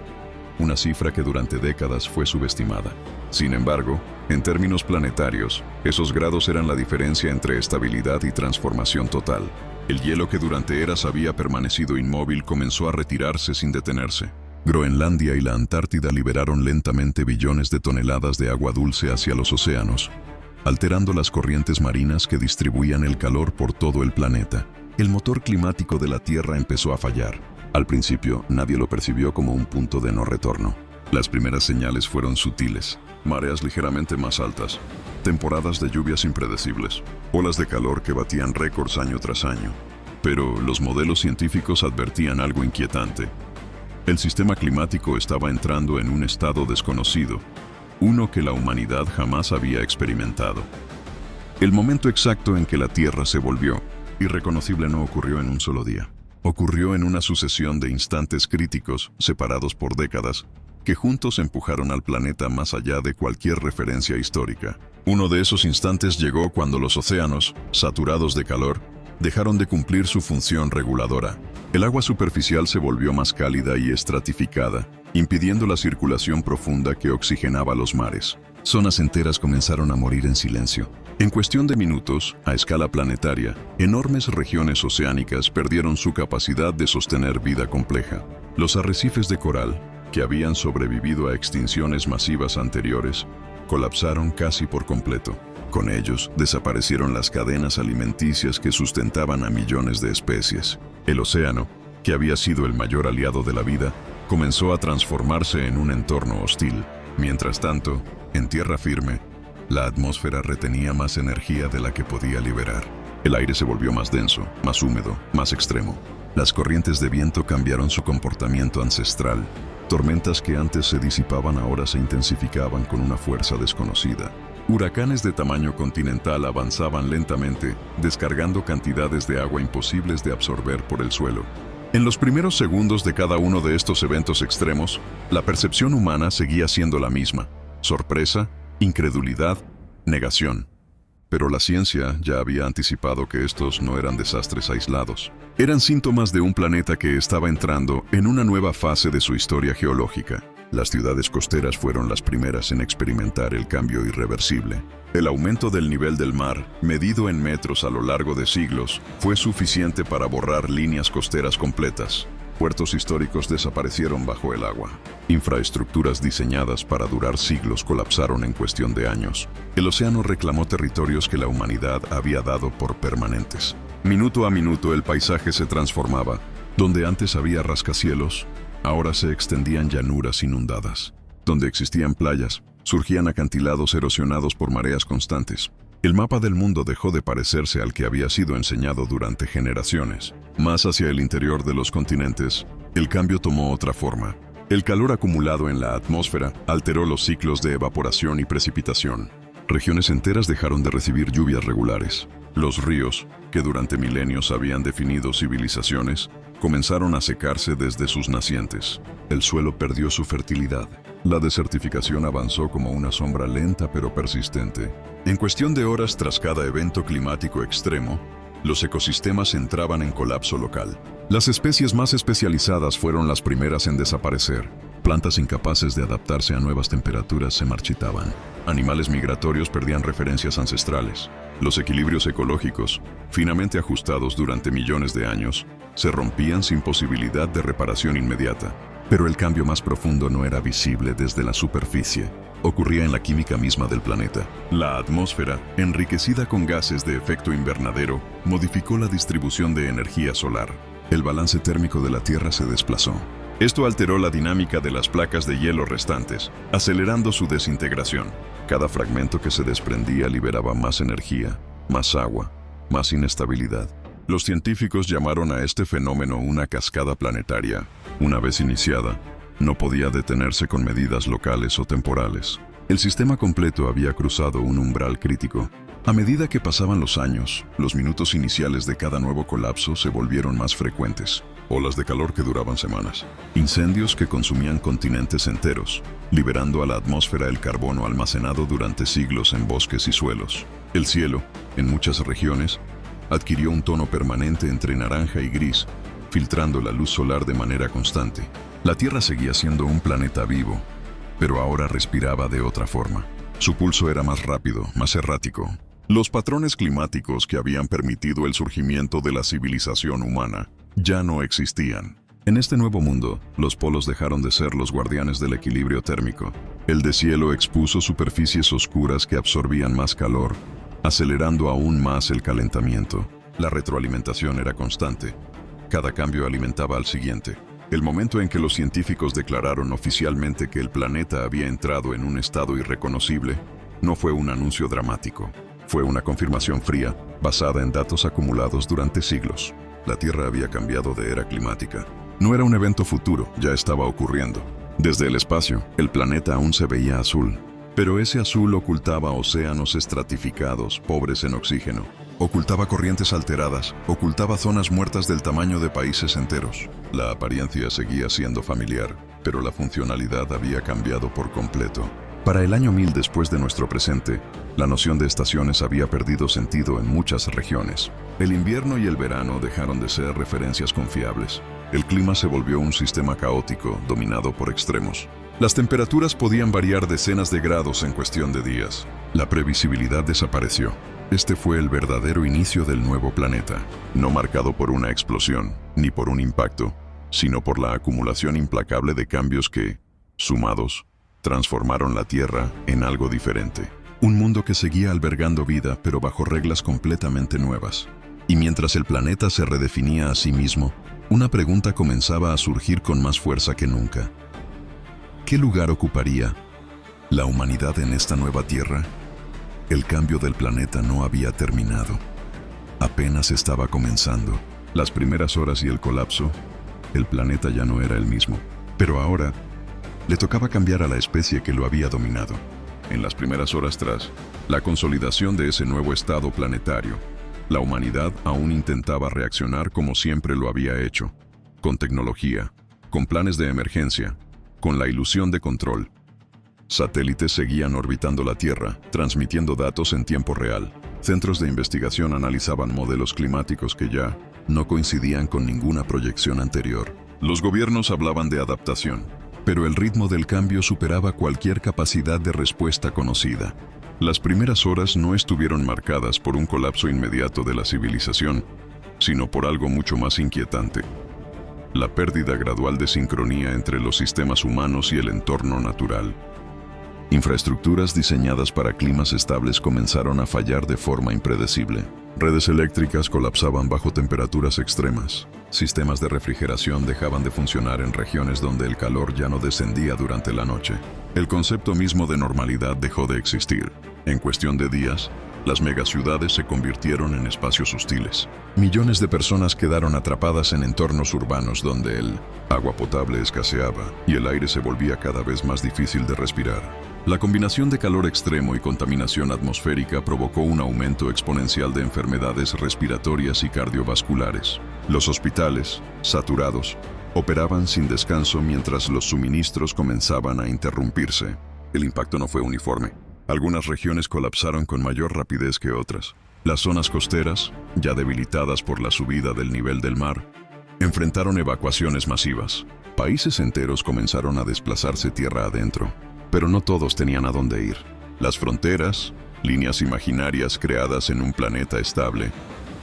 una cifra que durante décadas fue subestimada. Sin embargo, en términos planetarios, esos grados eran la diferencia entre estabilidad y transformación total. El hielo que durante eras había permanecido inmóvil comenzó a retirarse sin detenerse. Groenlandia y la Antártida liberaron lentamente billones de toneladas de agua dulce hacia los océanos, alterando las corrientes marinas que distribuían el calor por todo el planeta. El motor climático de la Tierra empezó a fallar. Al principio, nadie lo percibió como un punto de no retorno. Las primeras señales fueron sutiles: mareas ligeramente más altas, temporadas de lluvias impredecibles, olas de calor que batían récords año tras año. Pero los modelos científicos advertían algo inquietante. El sistema climático estaba entrando en un estado desconocido, uno que la humanidad jamás había experimentado. El momento exacto en que la Tierra se volvió irreconocible no ocurrió en un solo día. Ocurrió en una sucesión de instantes críticos, separados por décadas, que juntos empujaron al planeta más allá de cualquier referencia histórica. Uno de esos instantes llegó cuando los océanos, saturados de calor, dejaron de cumplir su función reguladora. El agua superficial se volvió más cálida y estratificada, impidiendo la circulación profunda que oxigenaba los mares. Zonas enteras comenzaron a morir en silencio. En cuestión de minutos, a escala planetaria, enormes regiones oceánicas perdieron su capacidad de sostener vida compleja. Los arrecifes de coral, que habían sobrevivido a extinciones masivas anteriores, colapsaron casi por completo. Con ellos, desaparecieron las cadenas alimenticias que sustentaban a millones de especies. El océano, que había sido el mayor aliado de la vida, comenzó a transformarse en un entorno hostil. Mientras tanto, en tierra firme, la atmósfera retenía más energía de la que podía liberar. El aire se volvió más denso, más húmedo, más extremo. Las corrientes de viento cambiaron su comportamiento ancestral. Tormentas que antes se disipaban ahora se intensificaban con una fuerza desconocida. Huracanes de tamaño continental avanzaban lentamente, descargando cantidades de agua imposibles de absorber por el suelo. En los primeros segundos de cada uno de estos eventos extremos, la percepción humana seguía siendo la misma: sorpresa, incredulidad, negación. Pero la ciencia ya había anticipado que estos no eran desastres aislados. Eran síntomas de un planeta que estaba entrando en una nueva fase de su historia geológica. Las ciudades costeras fueron las primeras en experimentar el cambio irreversible. El aumento del nivel del mar, medido en metros a lo largo de siglos, fue suficiente para borrar líneas costeras completas. Puertos históricos desaparecieron bajo el agua. Infraestructuras diseñadas para durar siglos colapsaron en cuestión de años. El océano reclamó territorios que la humanidad había dado por permanentes. Minuto a minuto el paisaje se transformaba. Donde antes había rascacielos, ahora se extendían llanuras inundadas. Donde existían playas, surgían acantilados erosionados por mareas constantes. El mapa del mundo dejó de parecerse al que había sido enseñado durante generaciones. Más hacia el interior de los continentes, el cambio tomó otra forma. El calor acumulado en la atmósfera alteró los ciclos de evaporación y precipitación. Regiones enteras dejaron de recibir lluvias regulares. Los ríos, que durante milenios habían definido civilizaciones, comenzaron a secarse desde sus nacientes. El suelo perdió su fertilidad. La desertificación avanzó como una sombra lenta pero persistente. En cuestión de horas tras cada evento climático extremo, los ecosistemas entraban en colapso local. Las especies más especializadas fueron las primeras en desaparecer. Plantas incapaces de adaptarse a nuevas temperaturas se marchitaban. Animales migratorios perdían referencias ancestrales. Los equilibrios ecológicos, finamente ajustados durante millones de años, se rompían sin posibilidad de reparación inmediata. Pero el cambio más profundo no era visible desde la superficie. Ocurría en la química misma del planeta. La atmósfera, enriquecida con gases de efecto invernadero, modificó la distribución de energía solar. El balance térmico de la Tierra se desplazó. Esto alteró la dinámica de las placas de hielo restantes, acelerando su desintegración. Cada fragmento que se desprendía liberaba más energía, más agua, más inestabilidad. Los científicos llamaron a este fenómeno una cascada planetaria. Una vez iniciada, no podía detenerse con medidas locales o temporales. El sistema completo había cruzado un umbral crítico. A medida que pasaban los años, los minutos iniciales de cada nuevo colapso se volvieron más frecuentes. Olas de calor que duraban semanas. Incendios que consumían continentes enteros, liberando a la atmósfera el carbono almacenado durante siglos en bosques y suelos. El cielo, en muchas regiones, adquirió un tono permanente entre naranja y gris, filtrando la luz solar de manera constante. La Tierra seguía siendo un planeta vivo, pero ahora respiraba de otra forma. Su pulso era más rápido, más errático. Los patrones climáticos que habían permitido el surgimiento de la civilización humana ya no existían. En este nuevo mundo, los polos dejaron de ser los guardianes del equilibrio térmico. El deshielo expuso superficies oscuras que absorbían más calor, acelerando aún más el calentamiento. La retroalimentación era constante. Cada cambio alimentaba al siguiente. El momento en que los científicos declararon oficialmente que el planeta había entrado en un estado irreconocible, no fue un anuncio dramático. Fue una confirmación fría, basada en datos acumulados durante siglos. La Tierra había cambiado de era climática. No era un evento futuro, ya estaba ocurriendo. Desde el espacio, el planeta aún se veía azul, pero ese azul ocultaba océanos estratificados, pobres en oxígeno. Ocultaba corrientes alteradas, ocultaba zonas muertas del tamaño de países enteros. La apariencia seguía siendo familiar, pero la funcionalidad había cambiado por completo. Para el año 1000 después de nuestro presente, la noción de estaciones había perdido sentido en muchas regiones. El invierno y el verano dejaron de ser referencias confiables. El clima se volvió un sistema caótico, dominado por extremos. Las temperaturas podían variar decenas de grados en cuestión de días. La previsibilidad desapareció. Este fue el verdadero inicio del nuevo planeta, no marcado por una explosión, ni por un impacto, sino por la acumulación implacable de cambios que, sumados, transformaron la Tierra en algo diferente. Un mundo que seguía albergando vida, pero bajo reglas completamente nuevas. Y mientras el planeta se redefinía a sí mismo, una pregunta comenzaba a surgir con más fuerza que nunca. ¿Qué lugar ocuparía la humanidad en esta nueva Tierra? El cambio del planeta no había terminado. Apenas estaba comenzando. Las primeras horas y el colapso, el planeta ya no era el mismo. Pero ahora, le tocaba cambiar a la especie que lo había dominado. En las primeras horas tras la consolidación de ese nuevo estado planetario, la humanidad aún intentaba reaccionar como siempre lo había hecho, con tecnología, con planes de emergencia, con la ilusión de control. Satélites seguían orbitando la Tierra, transmitiendo datos en tiempo real. Centros de investigación analizaban modelos climáticos que ya no coincidían con ninguna proyección anterior. Los gobiernos hablaban de adaptación, pero el ritmo del cambio superaba cualquier capacidad de respuesta conocida. Las primeras horas no estuvieron marcadas por un colapso inmediato de la civilización, sino por algo mucho más inquietante: la pérdida gradual de sincronía entre los sistemas humanos y el entorno natural. Infraestructuras diseñadas para climas estables comenzaron a fallar de forma impredecible. Redes eléctricas colapsaban bajo temperaturas extremas. Sistemas de refrigeración dejaban de funcionar en regiones donde el calor ya no descendía durante la noche. El concepto mismo de normalidad dejó de existir. En cuestión de días, las megaciudades se convirtieron en espacios hostiles. Millones de personas quedaron atrapadas en entornos urbanos donde el agua potable escaseaba y el aire se volvía cada vez más difícil de respirar. La combinación de calor extremo y contaminación atmosférica provocó un aumento exponencial de enfermedades respiratorias y cardiovasculares. Los hospitales, saturados, operaban sin descanso mientras los suministros comenzaban a interrumpirse. El impacto no fue uniforme. Algunas regiones colapsaron con mayor rapidez que otras. Las zonas costeras, ya debilitadas por la subida del nivel del mar, enfrentaron evacuaciones masivas. Países enteros comenzaron a desplazarse tierra adentro, pero no todos tenían a dónde ir. Las fronteras, líneas imaginarias creadas en un planeta estable,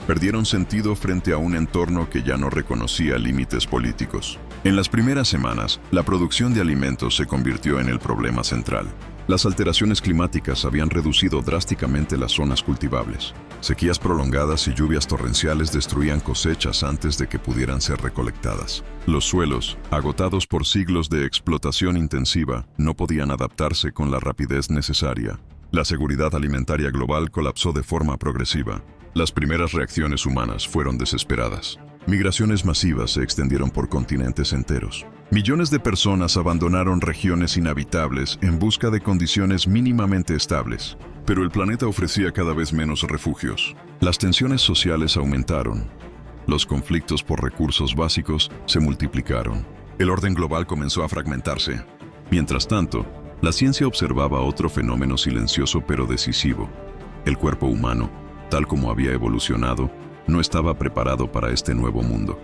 perdieron sentido frente a un entorno que ya no reconocía límites políticos. En las primeras semanas, la producción de alimentos se convirtió en el problema central. Las alteraciones climáticas habían reducido drásticamente las zonas cultivables. Sequías prolongadas y lluvias torrenciales destruían cosechas antes de que pudieran ser recolectadas. Los suelos, agotados por siglos de explotación intensiva, no podían adaptarse con la rapidez necesaria. La seguridad alimentaria global colapsó de forma progresiva. Las primeras reacciones humanas fueron desesperadas. Migraciones masivas se extendieron por continentes enteros. Millones de personas abandonaron regiones inhabitables en busca de condiciones mínimamente estables, pero el planeta ofrecía cada vez menos refugios. Las tensiones sociales aumentaron. Los conflictos por recursos básicos se multiplicaron. El orden global comenzó a fragmentarse. Mientras tanto, la ciencia observaba otro fenómeno silencioso pero decisivo. El cuerpo humano, tal como había evolucionado, no estaba preparado para este nuevo mundo.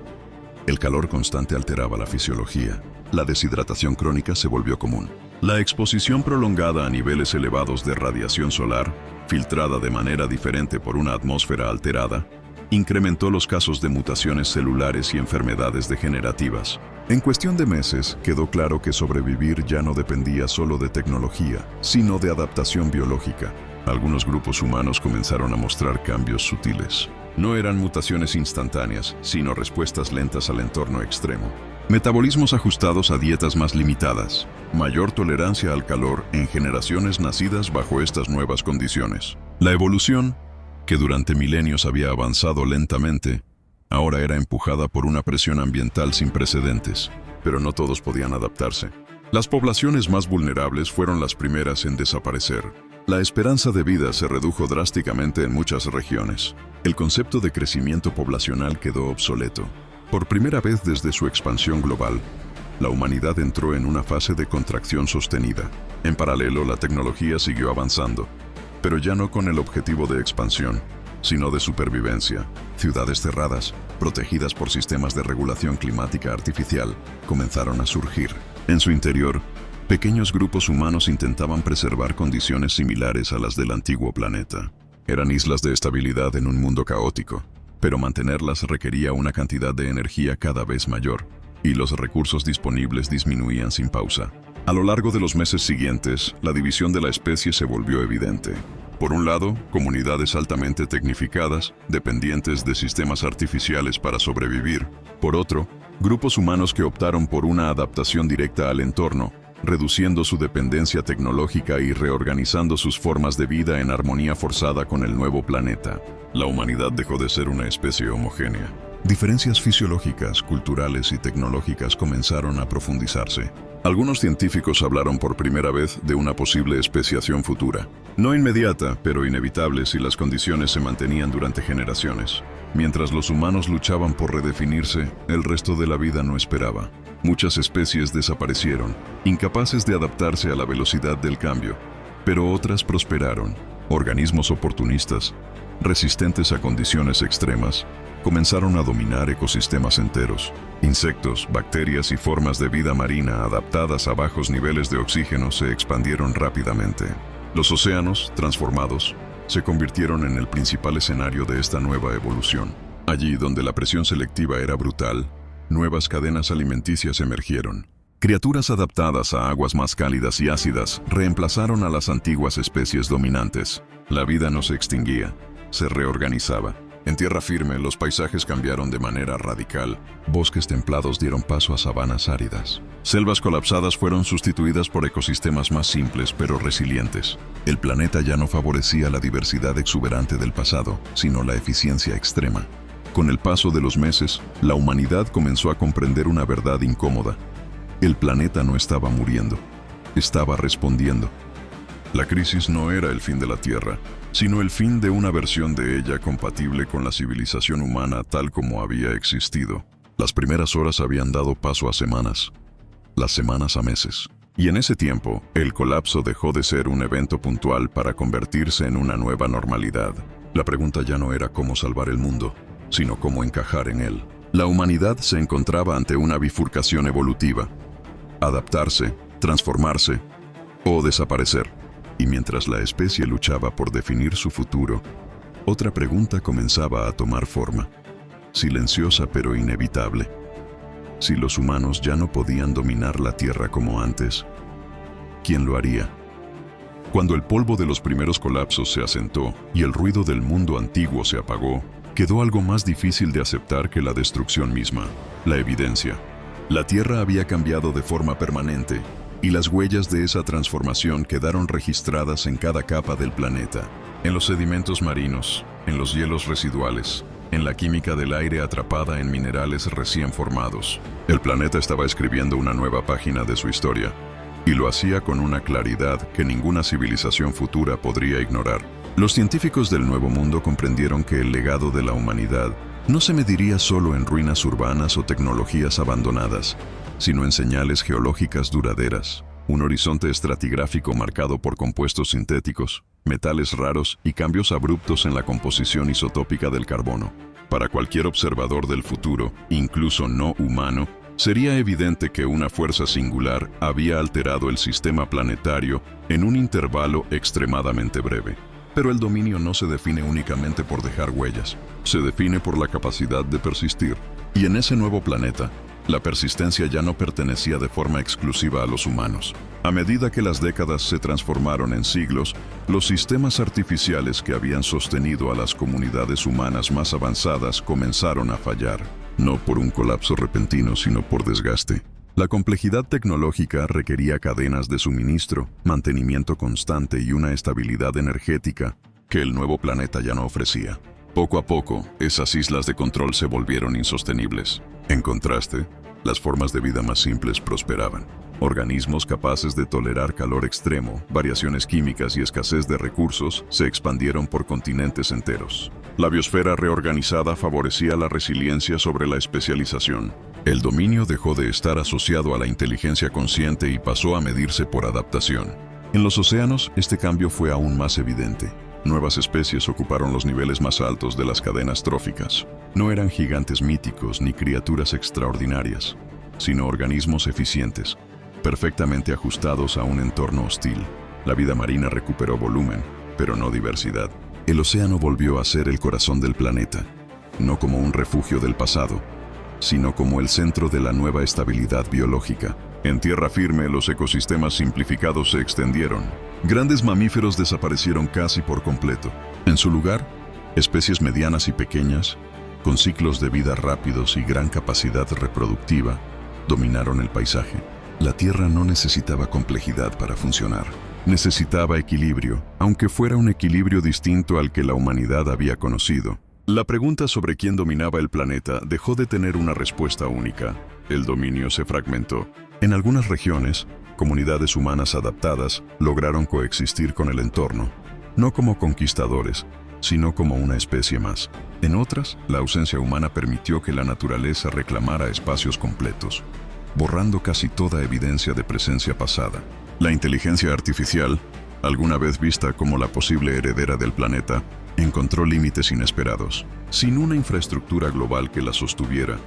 El calor constante alteraba la fisiología. La deshidratación crónica se volvió común. La exposición prolongada a niveles elevados de radiación solar, filtrada de manera diferente por una atmósfera alterada, incrementó los casos de mutaciones celulares y enfermedades degenerativas. En cuestión de meses, quedó claro que sobrevivir ya no dependía solo de tecnología, sino de adaptación biológica. Algunos grupos humanos comenzaron a mostrar cambios sutiles. No eran mutaciones instantáneas, sino respuestas lentas al entorno extremo. Metabolismos ajustados a dietas más limitadas. Mayor tolerancia al calor en generaciones nacidas bajo estas nuevas condiciones. La evolución, que durante milenios había avanzado lentamente, ahora era empujada por una presión ambiental sin precedentes. Pero no todos podían adaptarse. Las poblaciones más vulnerables fueron las primeras en desaparecer. La esperanza de vida se redujo drásticamente en muchas regiones. El concepto de crecimiento poblacional quedó obsoleto. Por primera vez desde su expansión global, la humanidad entró en una fase de contracción sostenida. En paralelo, la tecnología siguió avanzando, pero ya no con el objetivo de expansión, sino de supervivencia. Ciudades cerradas, protegidas por sistemas de regulación climática artificial, comenzaron a surgir. En su interior, pequeños grupos humanos intentaban preservar condiciones similares a las del antiguo planeta. Eran islas de estabilidad en un mundo caótico, pero mantenerlas requería una cantidad de energía cada vez mayor, y los recursos disponibles disminuían sin pausa. A lo largo de los meses siguientes, la división de la especie se volvió evidente. Por un lado, comunidades altamente tecnificadas, dependientes de sistemas artificiales para sobrevivir. Por otro, grupos humanos que optaron por una adaptación directa al entorno, reduciendo su dependencia tecnológica y reorganizando sus formas de vida en armonía forzada con el nuevo planeta. La humanidad dejó de ser una especie homogénea. Diferencias fisiológicas, culturales y tecnológicas comenzaron a profundizarse. Algunos científicos hablaron por primera vez de una posible especiación futura. No inmediata, pero inevitable si las condiciones se mantenían durante generaciones. Mientras los humanos luchaban por redefinirse, el resto de la vida no esperaba. Muchas especies desaparecieron, incapaces de adaptarse a la velocidad del cambio, pero otras prosperaron. Organismos oportunistas, resistentes a condiciones extremas, comenzaron a dominar ecosistemas enteros. Insectos, bacterias y formas de vida marina adaptadas a bajos niveles de oxígeno se expandieron rápidamente. Los océanos, transformados, se convirtieron en el principal escenario de esta nueva evolución. Allí donde la presión selectiva era brutal, nuevas cadenas alimenticias emergieron. Criaturas adaptadas a aguas más cálidas y ácidas reemplazaron a las antiguas especies dominantes. La vida no se extinguía, se reorganizaba. En tierra firme, los paisajes cambiaron de manera radical. Bosques templados dieron paso a sabanas áridas. Selvas colapsadas fueron sustituidas por ecosistemas más simples pero resilientes. El planeta ya no favorecía la diversidad exuberante del pasado, sino la eficiencia extrema. Con el paso de los meses, la humanidad comenzó a comprender una verdad incómoda. El planeta no estaba muriendo, estaba respondiendo. La crisis no era el fin de la Tierra, sino el fin de una versión de ella compatible con la civilización humana tal como había existido. Las primeras horas habían dado paso a semanas, las semanas a meses. Y en ese tiempo, el colapso dejó de ser un evento puntual para convertirse en una nueva normalidad. La pregunta ya no era cómo salvar el mundo, sino cómo encajar en él. La humanidad se encontraba ante una bifurcación evolutiva: adaptarse, transformarse o desaparecer. Y mientras la especie luchaba por definir su futuro, otra pregunta comenzaba a tomar forma, silenciosa pero inevitable. Si los humanos ya no podían dominar la Tierra como antes, ¿quién lo haría? Cuando el polvo de los primeros colapsos se asentó y el ruido del mundo antiguo se apagó, quedó algo más difícil de aceptar que la destrucción misma: la evidencia. La Tierra había cambiado de forma permanente, y las huellas de esa transformación quedaron registradas en cada capa del planeta, en los sedimentos marinos, en los hielos residuales, en la química del aire atrapada en minerales recién formados. El planeta estaba escribiendo una nueva página de su historia, y lo hacía con una claridad que ninguna civilización futura podría ignorar. Los científicos del Nuevo Mundo comprendieron que el legado de la humanidad no se mediría solo en ruinas urbanas o tecnologías abandonadas, sino en señales geológicas duraderas, un horizonte estratigráfico marcado por compuestos sintéticos, metales raros y cambios abruptos en la composición isotópica del carbono. Para cualquier observador del futuro, incluso no humano, sería evidente que una fuerza singular había alterado el sistema planetario en un intervalo extremadamente breve. Pero el dominio no se define únicamente por dejar huellas, se define por la capacidad de persistir. Y en ese nuevo planeta, la persistencia ya no pertenecía de forma exclusiva a los humanos. A medida que las décadas se transformaron en siglos, los sistemas artificiales que habían sostenido a las comunidades humanas más avanzadas comenzaron a fallar, no por un colapso repentino, sino por desgaste. La complejidad tecnológica requería cadenas de suministro, mantenimiento constante y una estabilidad energética que el nuevo planeta ya no ofrecía. Poco a poco, esas islas de control se volvieron insostenibles. En contraste, las formas de vida más simples prosperaban. Organismos capaces de tolerar calor extremo, variaciones químicas y escasez de recursos se expandieron por continentes enteros. La biosfera reorganizada favorecía la resiliencia sobre la especialización. El dominio dejó de estar asociado a la inteligencia consciente y pasó a medirse por adaptación. En los océanos, este cambio fue aún más evidente. Nuevas especies ocuparon los niveles más altos de las cadenas tróficas. No eran gigantes míticos ni criaturas extraordinarias, sino organismos eficientes, perfectamente ajustados a un entorno hostil. La vida marina recuperó volumen, pero no diversidad. El océano volvió a ser el corazón del planeta, no como un refugio del pasado, sino como el centro de la nueva estabilidad biológica. En tierra firme, los ecosistemas simplificados se extendieron. Grandes mamíferos desaparecieron casi por completo. En su lugar, especies medianas y pequeñas, con ciclos de vida rápidos y gran capacidad reproductiva, dominaron el paisaje. La Tierra no necesitaba complejidad para funcionar. Necesitaba equilibrio, aunque fuera un equilibrio distinto al que la humanidad había conocido. La pregunta sobre quién dominaba el planeta dejó de tener una respuesta única. El dominio se fragmentó. En algunas regiones, comunidades humanas adaptadas lograron coexistir con el entorno, no como conquistadores, sino como una especie más. En otras, la ausencia humana permitió que la naturaleza reclamara espacios completos, borrando casi toda evidencia de presencia pasada. La inteligencia artificial, alguna vez vista como la posible heredera del planeta, encontró límites inesperados. Sin una infraestructura global que la sostuviera,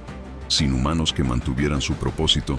sin humanos que mantuvieran su propósito,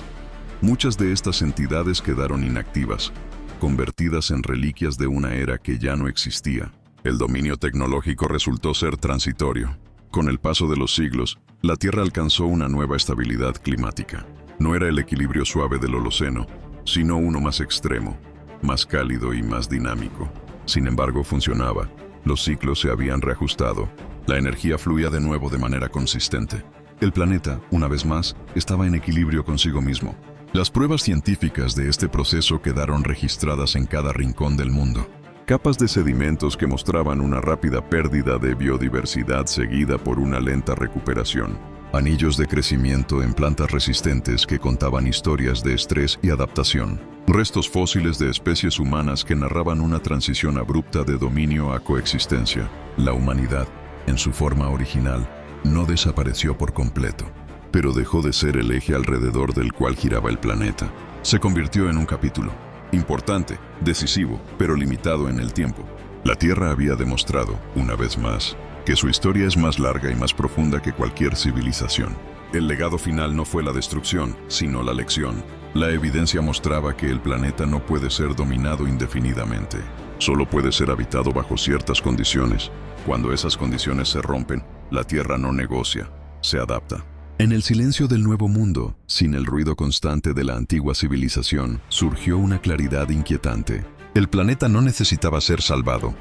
muchas de estas entidades quedaron inactivas, convertidas en reliquias de una era que ya no existía. El dominio tecnológico resultó ser transitorio. Con el paso de los siglos, la Tierra alcanzó una nueva estabilidad climática. No era el equilibrio suave del Holoceno, sino uno más extremo, más cálido y más dinámico. Sin embargo, funcionaba. Los ciclos se habían reajustado. La energía fluía de nuevo de manera consistente. El planeta, una vez más, estaba en equilibrio consigo mismo. Las pruebas científicas de este proceso quedaron registradas en cada rincón del mundo. Capas de sedimentos que mostraban una rápida pérdida de biodiversidad seguida por una lenta recuperación. Anillos de crecimiento en plantas resistentes que contaban historias de estrés y adaptación. Restos fósiles de especies humanas que narraban una transición abrupta de dominio a coexistencia. La humanidad, en su forma original, no desapareció por completo, pero dejó de ser el eje alrededor del cual giraba el planeta. Se convirtió en un capítulo, importante, decisivo, pero limitado en el tiempo. La Tierra había demostrado, una vez más, que su historia es más larga y más profunda que cualquier civilización. El legado final no fue la destrucción, sino la lección. La evidencia mostraba que el planeta no puede ser dominado indefinidamente. Solo puede ser habitado bajo ciertas condiciones. Cuando esas condiciones se rompen, la Tierra no negocia, se adapta. En el silencio del nuevo mundo, sin el ruido constante de la antigua civilización, surgió una claridad inquietante. El planeta no necesitaba ser salvado.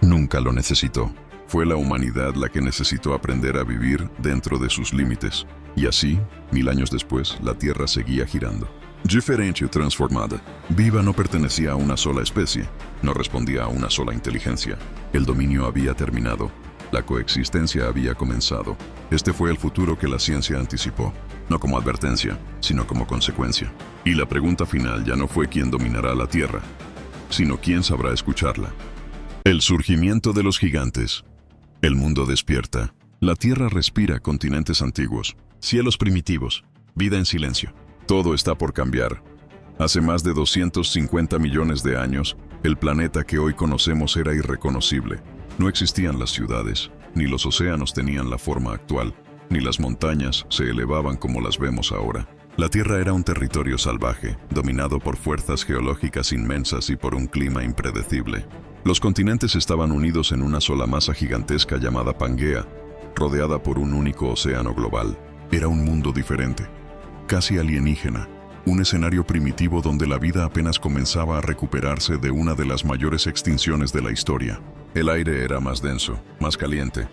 Nunca lo necesitó. Fue la humanidad la que necesitó aprender a vivir dentro de sus límites. Y así, 1000 años después, la Tierra seguía girando. Diferente y transformada. Viva no pertenecía a una sola especie, no respondía a una sola inteligencia. El dominio había terminado. La coexistencia había comenzado. Este fue el futuro que la ciencia anticipó, no como advertencia, sino como consecuencia. Y la pregunta final ya no fue quién dominará la Tierra, sino quién sabrá escucharla. El surgimiento de los gigantes. El mundo despierta. La Tierra respira continentes antiguos, cielos primitivos, vida en silencio. Todo está por cambiar. Hace más de 250 millones de años, El planeta que hoy conocemos era irreconocible. No existían las ciudades, ni los océanos tenían la forma actual, ni las montañas se elevaban como las vemos ahora. La Tierra era un territorio salvaje, dominado por fuerzas geológicas inmensas y por un clima impredecible. Los continentes estaban unidos en una sola masa gigantesca llamada Pangea, rodeada por un único océano global. Era un mundo diferente, casi alienígena, un escenario primitivo donde la vida apenas comenzaba a recuperarse de una de las mayores extinciones de la historia. El aire era más denso, más caliente,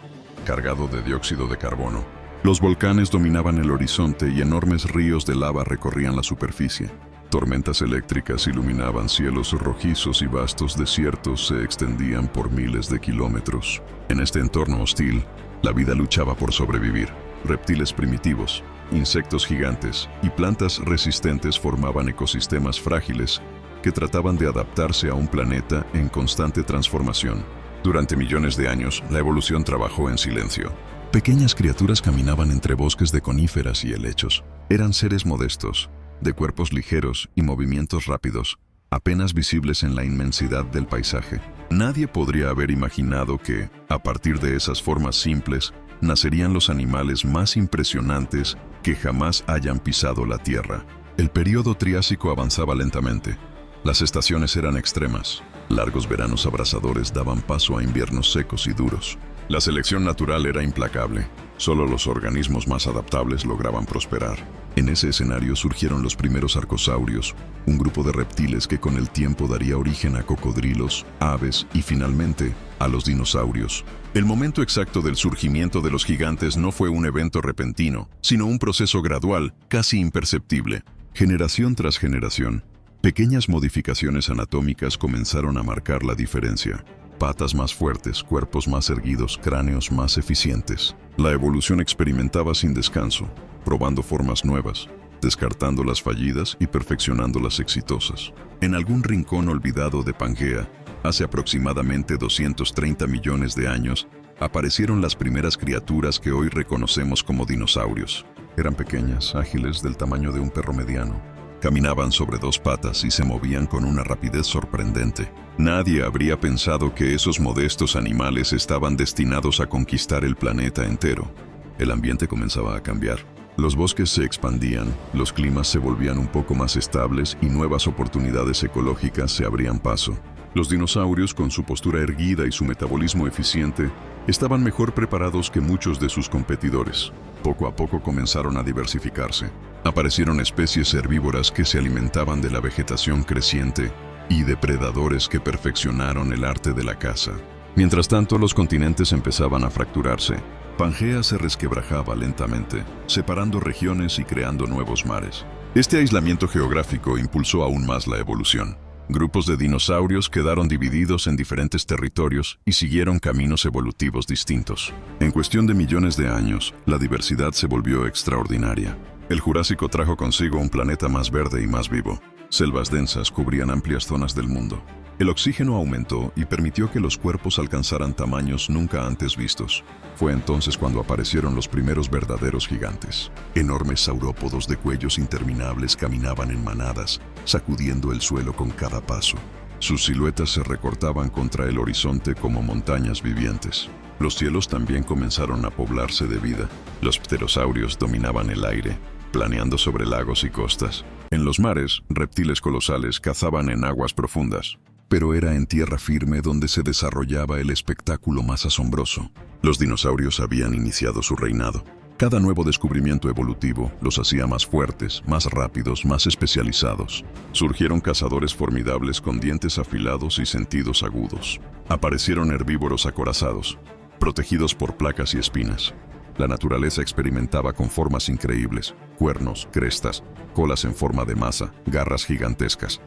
cargado de dióxido de carbono. Los volcanes dominaban el horizonte y enormes ríos de lava recorrían la superficie. Tormentas eléctricas iluminaban cielos rojizos y vastos desiertos se extendían por miles de kilómetros. En este entorno hostil, la vida luchaba por sobrevivir. Reptiles primitivos, insectos gigantes y plantas resistentes formaban ecosistemas frágiles que trataban de adaptarse a un planeta en constante transformación. Durante millones de años, la evolución trabajó en silencio. Pequeñas criaturas caminaban entre bosques de coníferas y helechos. Eran seres modestos, de cuerpos ligeros y movimientos rápidos, apenas visibles en la inmensidad del paisaje. Nadie podría haber imaginado que, a partir de esas formas simples, nacerían los animales más impresionantes que jamás hayan pisado la Tierra. El período Triásico avanzaba lentamente. Las estaciones eran extremas. Largos veranos abrasadores daban paso a inviernos secos y duros. La selección natural era implacable. Solo los organismos más adaptables lograban prosperar. En ese escenario surgieron los primeros arcosaurios, un grupo de reptiles que con el tiempo daría origen a cocodrilos, aves y finalmente a los dinosaurios. El momento exacto del surgimiento de los gigantes no fue un evento repentino, sino un proceso gradual, casi imperceptible. Generación tras generación, pequeñas modificaciones anatómicas comenzaron a marcar la diferencia. Patas más fuertes, cuerpos más erguidos, cráneos más eficientes. La evolución experimentaba sin descanso, probando formas nuevas, descartando las fallidas y perfeccionando las exitosas. En algún rincón olvidado de Pangea, hace aproximadamente 230 millones de años, aparecieron las primeras criaturas que hoy reconocemos como dinosaurios. Eran pequeñas, ágiles, del tamaño de un perro mediano. Caminaban sobre dos patas y se movían con una rapidez sorprendente. Nadie habría pensado que esos modestos animales estaban destinados a conquistar el planeta entero. El ambiente comenzaba a cambiar. Los bosques se expandían, los climas se volvían un poco más estables y nuevas oportunidades ecológicas se abrían paso. Los dinosaurios, con su postura erguida y su metabolismo eficiente, estaban mejor preparados que muchos de sus competidores. Poco a poco comenzaron a diversificarse. Aparecieron especies herbívoras que se alimentaban de la vegetación creciente y depredadores que perfeccionaron el arte de la caza. Mientras tanto, los continentes empezaban a fracturarse. Pangea se resquebrajaba lentamente, separando regiones y creando nuevos mares. Este aislamiento geográfico impulsó aún más la evolución. Grupos de dinosaurios quedaron divididos en diferentes territorios y siguieron caminos evolutivos distintos. En cuestión de millones de años, la diversidad se volvió extraordinaria. El Jurásico trajo consigo un planeta más verde y más vivo. Selvas densas cubrían amplias zonas del mundo. El oxígeno aumentó y permitió que los cuerpos alcanzaran tamaños nunca antes vistos. Fue entonces cuando aparecieron los primeros verdaderos gigantes. Enormes saurópodos de cuellos interminables caminaban en manadas, sacudiendo el suelo con cada paso. Sus siluetas se recortaban contra el horizonte como montañas vivientes. Los cielos también comenzaron a poblarse de vida. Los pterosaurios dominaban el aire, planeando sobre lagos y costas. En los mares, reptiles colosales cazaban en aguas profundas. Pero era en tierra firme donde se desarrollaba el espectáculo más asombroso. Los dinosaurios habían iniciado su reinado. Cada nuevo descubrimiento evolutivo los hacía más fuertes, más rápidos, más especializados. Surgieron cazadores formidables con dientes afilados y sentidos agudos. Aparecieron herbívoros acorazados, protegidos por placas y espinas. La naturaleza experimentaba con formas increíbles: cuernos, crestas, colas en forma de masa, garras gigantescas.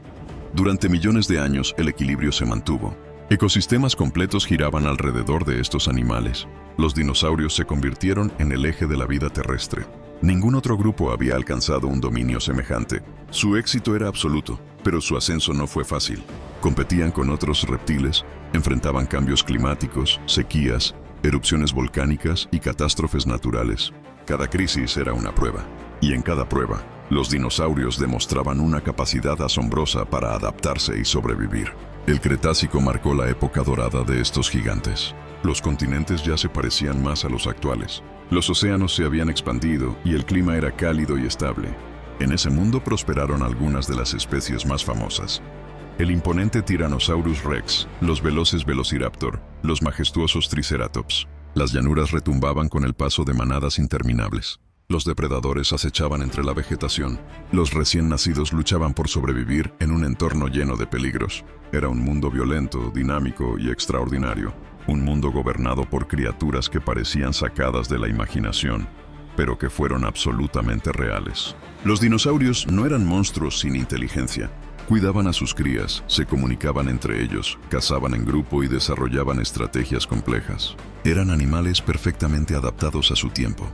Durante millones de años, el equilibrio se mantuvo. Ecosistemas completos giraban alrededor de estos animales. Los dinosaurios se convirtieron en el eje de la vida terrestre. Ningún otro grupo había alcanzado un dominio semejante. Su éxito era absoluto, pero su ascenso no fue fácil. Competían con otros reptiles, enfrentaban cambios climáticos, sequías, erupciones volcánicas y catástrofes naturales. Cada crisis era una prueba, y en cada prueba, los dinosaurios demostraban una capacidad asombrosa para adaptarse y sobrevivir. El Cretácico marcó la época dorada de estos gigantes. Los continentes ya se parecían más a los actuales. Los océanos se habían expandido y el clima era cálido y estable. En ese mundo prosperaron algunas de las especies más famosas. El imponente Tyrannosaurus rex, los veloces Velociraptor, los majestuosos Triceratops. Las llanuras retumbaban con el paso de manadas interminables. Los depredadores acechaban entre la vegetación. Los recién nacidos luchaban por sobrevivir en un entorno lleno de peligros. Era un mundo violento, dinámico y extraordinario. Un mundo gobernado por criaturas que parecían sacadas de la imaginación, pero que fueron absolutamente reales. Los dinosaurios no eran monstruos sin inteligencia. Cuidaban a sus crías, se comunicaban entre ellos, cazaban en grupo y desarrollaban estrategias complejas. Eran animales perfectamente adaptados a su tiempo.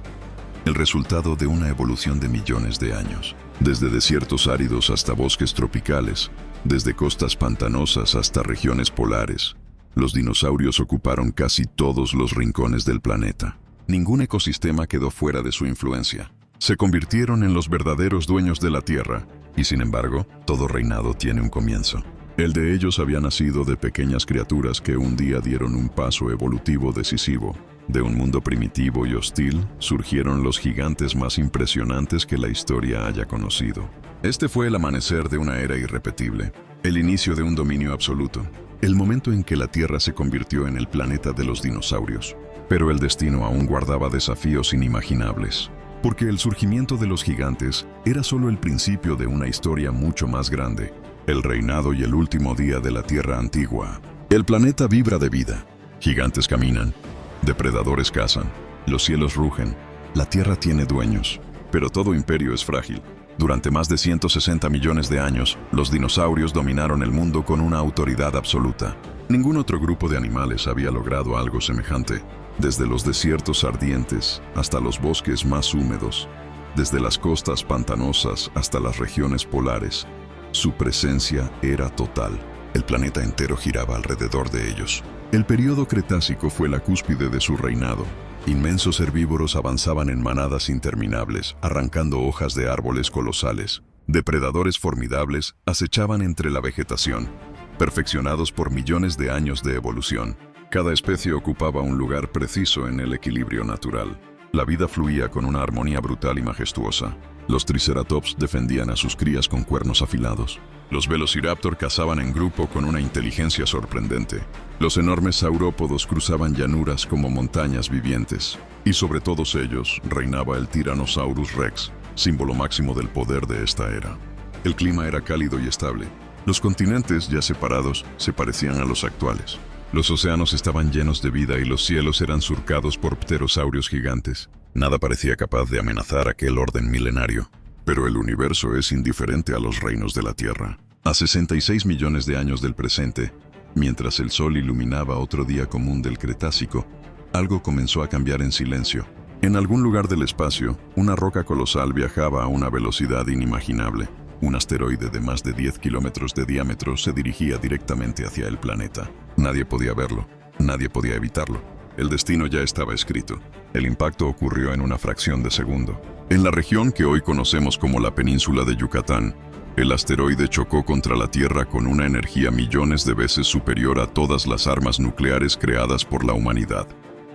El resultado de una evolución de millones de años. Desde desiertos áridos hasta bosques tropicales, desde costas pantanosas hasta regiones polares, los dinosaurios ocuparon casi todos los rincones del planeta. Ningún ecosistema quedó fuera de su influencia. Se convirtieron en los verdaderos dueños de la Tierra, y sin embargo, todo reinado tiene un comienzo. El de ellos había nacido de pequeñas criaturas que un día dieron un paso evolutivo decisivo. De un mundo primitivo y hostil, surgieron los gigantes más impresionantes que la historia haya conocido. Este fue el amanecer de una era irrepetible, el inicio de un dominio absoluto, el momento en que la Tierra se convirtió en el planeta de los dinosaurios. Pero el destino aún guardaba desafíos inimaginables, porque el surgimiento de los gigantes era solo el principio de una historia mucho más grande, el reinado y el último día de la Tierra antigua. El planeta vibra de vida, gigantes caminan, depredadores cazan, los cielos rugen, la Tierra tiene dueños, pero todo imperio es frágil. Durante más de 160 millones de años, los dinosaurios dominaron el mundo con una autoridad absoluta. Ningún otro grupo de animales había logrado algo semejante, desde los desiertos ardientes hasta los bosques más húmedos, desde las costas pantanosas hasta las regiones polares. Su presencia era total. El planeta entero giraba alrededor de ellos. El período Cretácico fue la cúspide de su reinado. Inmensos herbívoros avanzaban en manadas interminables, arrancando hojas de árboles colosales. Depredadores formidables acechaban entre la vegetación, perfeccionados por millones de años de evolución. Cada especie ocupaba un lugar preciso en el equilibrio natural. La vida fluía con una armonía brutal y majestuosa. Los Triceratops defendían a sus crías con cuernos afilados. Los Velociraptor cazaban en grupo con una inteligencia sorprendente. Los enormes saurópodos cruzaban llanuras como montañas vivientes. Y sobre todos ellos reinaba el Tyrannosaurus rex, símbolo máximo del poder de esta era. El clima era cálido y estable. Los continentes, ya separados, se parecían a los actuales. Los océanos estaban llenos de vida y los cielos eran surcados por pterosaurios gigantes. Nada parecía capaz de amenazar aquel orden milenario. Pero el universo es indiferente a los reinos de la Tierra. A 66 millones de años del presente, mientras el Sol iluminaba otro día común del Cretácico, algo comenzó a cambiar en silencio. En algún lugar del espacio, una roca colosal viajaba a una velocidad inimaginable. Un asteroide de más de 10 kilómetros de diámetro se dirigía directamente hacia el planeta. Nadie podía verlo, nadie podía evitarlo. El destino ya estaba escrito. El impacto ocurrió en una fracción de segundo. En la región que hoy conocemos como la península de Yucatán, el asteroide chocó contra la Tierra con una energía millones de veces superior a todas las armas nucleares creadas por la humanidad.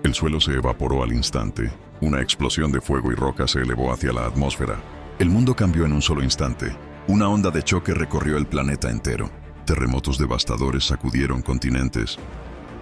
El suelo se evaporó al instante. Una explosión de fuego y roca se elevó hacia la atmósfera. El mundo cambió en un solo instante. Una onda de choque recorrió el planeta entero. Terremotos devastadores sacudieron continentes.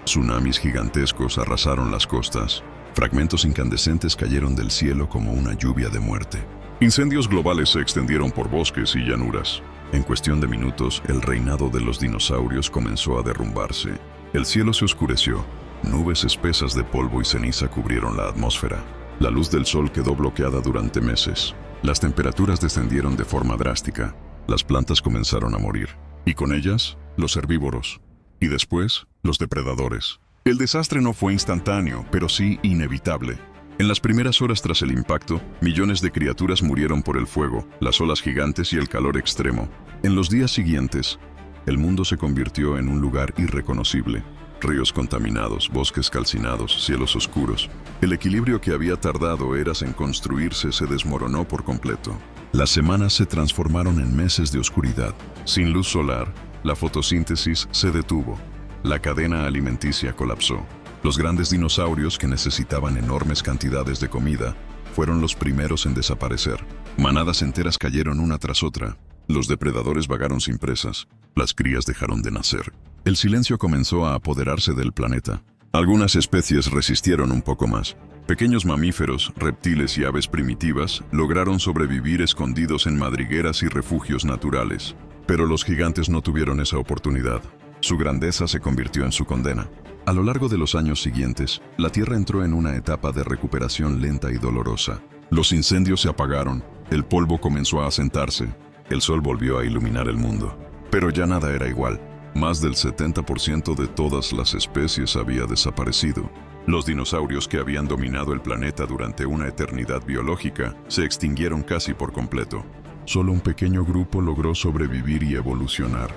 Tsunamis gigantescos arrasaron las costas. Fragmentos incandescentes cayeron del cielo como una lluvia de muerte. Incendios globales se extendieron por bosques y llanuras. En cuestión de minutos, el reinado de los dinosaurios comenzó a derrumbarse. El cielo se oscureció. Nubes espesas de polvo y ceniza cubrieron la atmósfera. La luz del sol quedó bloqueada durante meses. Las temperaturas descendieron de forma drástica. Las plantas comenzaron a morir. Y con ellas, los herbívoros. Y después, los depredadores. El desastre no fue instantáneo, pero sí inevitable. En las primeras horas tras el impacto, millones de criaturas murieron por el fuego, las olas gigantes y el calor extremo. En los días siguientes, el mundo se convirtió en un lugar irreconocible. Ríos contaminados, bosques calcinados, cielos oscuros. El equilibrio que había tardado eras en construirse se desmoronó por completo. Las semanas se transformaron en meses de oscuridad. Sin luz solar, La fotosíntesis se detuvo. La cadena alimenticia colapsó. Los grandes dinosaurios, que necesitaban enormes cantidades de comida, fueron los primeros en desaparecer. Manadas enteras cayeron una tras otra. Los depredadores vagaron sin presas. Las crías dejaron de nacer. El silencio comenzó a apoderarse del planeta. Algunas especies resistieron un poco más. Pequeños mamíferos, reptiles y aves primitivas lograron sobrevivir escondidos en madrigueras y refugios naturales. Pero los gigantes no tuvieron esa oportunidad. Su grandeza se convirtió en su condena. A lo largo de los años siguientes, la Tierra entró en una etapa de recuperación lenta y dolorosa. Los incendios se apagaron, el polvo comenzó a asentarse, el sol volvió a iluminar el mundo. Pero ya nada era igual. Más del 70% de todas las especies había desaparecido. Los dinosaurios, que habían dominado el planeta durante una eternidad biológica, se extinguieron casi por completo. Solo un pequeño grupo logró sobrevivir y evolucionar,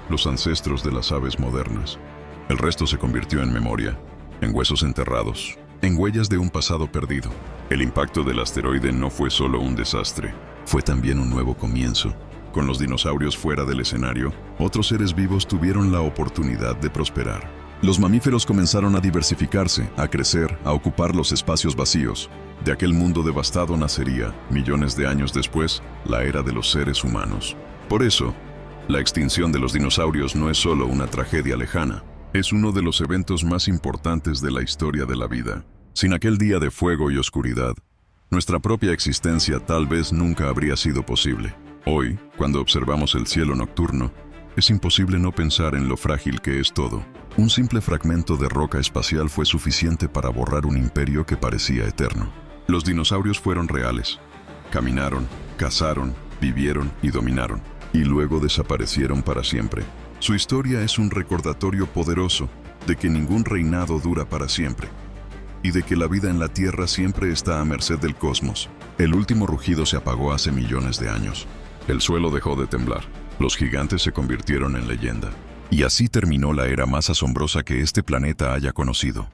los ancestros de las aves modernas. El resto se convirtió en memoria, en huesos enterrados, en huellas de un pasado perdido. El impacto del asteroide no fue solo un desastre, fue también un nuevo comienzo. Con los dinosaurios fuera del escenario, otros seres vivos tuvieron la oportunidad de prosperar. Los mamíferos comenzaron a diversificarse, a crecer, a ocupar los espacios vacíos. De aquel mundo devastado nacería, millones de años después, la era de los seres humanos. Por eso, la extinción de los dinosaurios no es solo una tragedia lejana, es uno de los eventos más importantes de la historia de la vida. Sin aquel día de fuego y oscuridad, nuestra propia existencia tal vez nunca habría sido posible. Hoy, cuando observamos el cielo nocturno, es imposible no pensar en lo frágil que es todo. Un simple fragmento de roca espacial fue suficiente para borrar un imperio que parecía eterno. Los dinosaurios fueron reales. Caminaron, cazaron, vivieron y dominaron. Y luego desaparecieron para siempre. Su historia es un recordatorio poderoso de que ningún reinado dura para siempre. Y de que la vida en la Tierra siempre está a merced del cosmos. El último rugido se apagó hace millones de años. El suelo dejó de temblar. Los gigantes se convirtieron en leyenda. Y así terminó la era más asombrosa que este planeta haya conocido.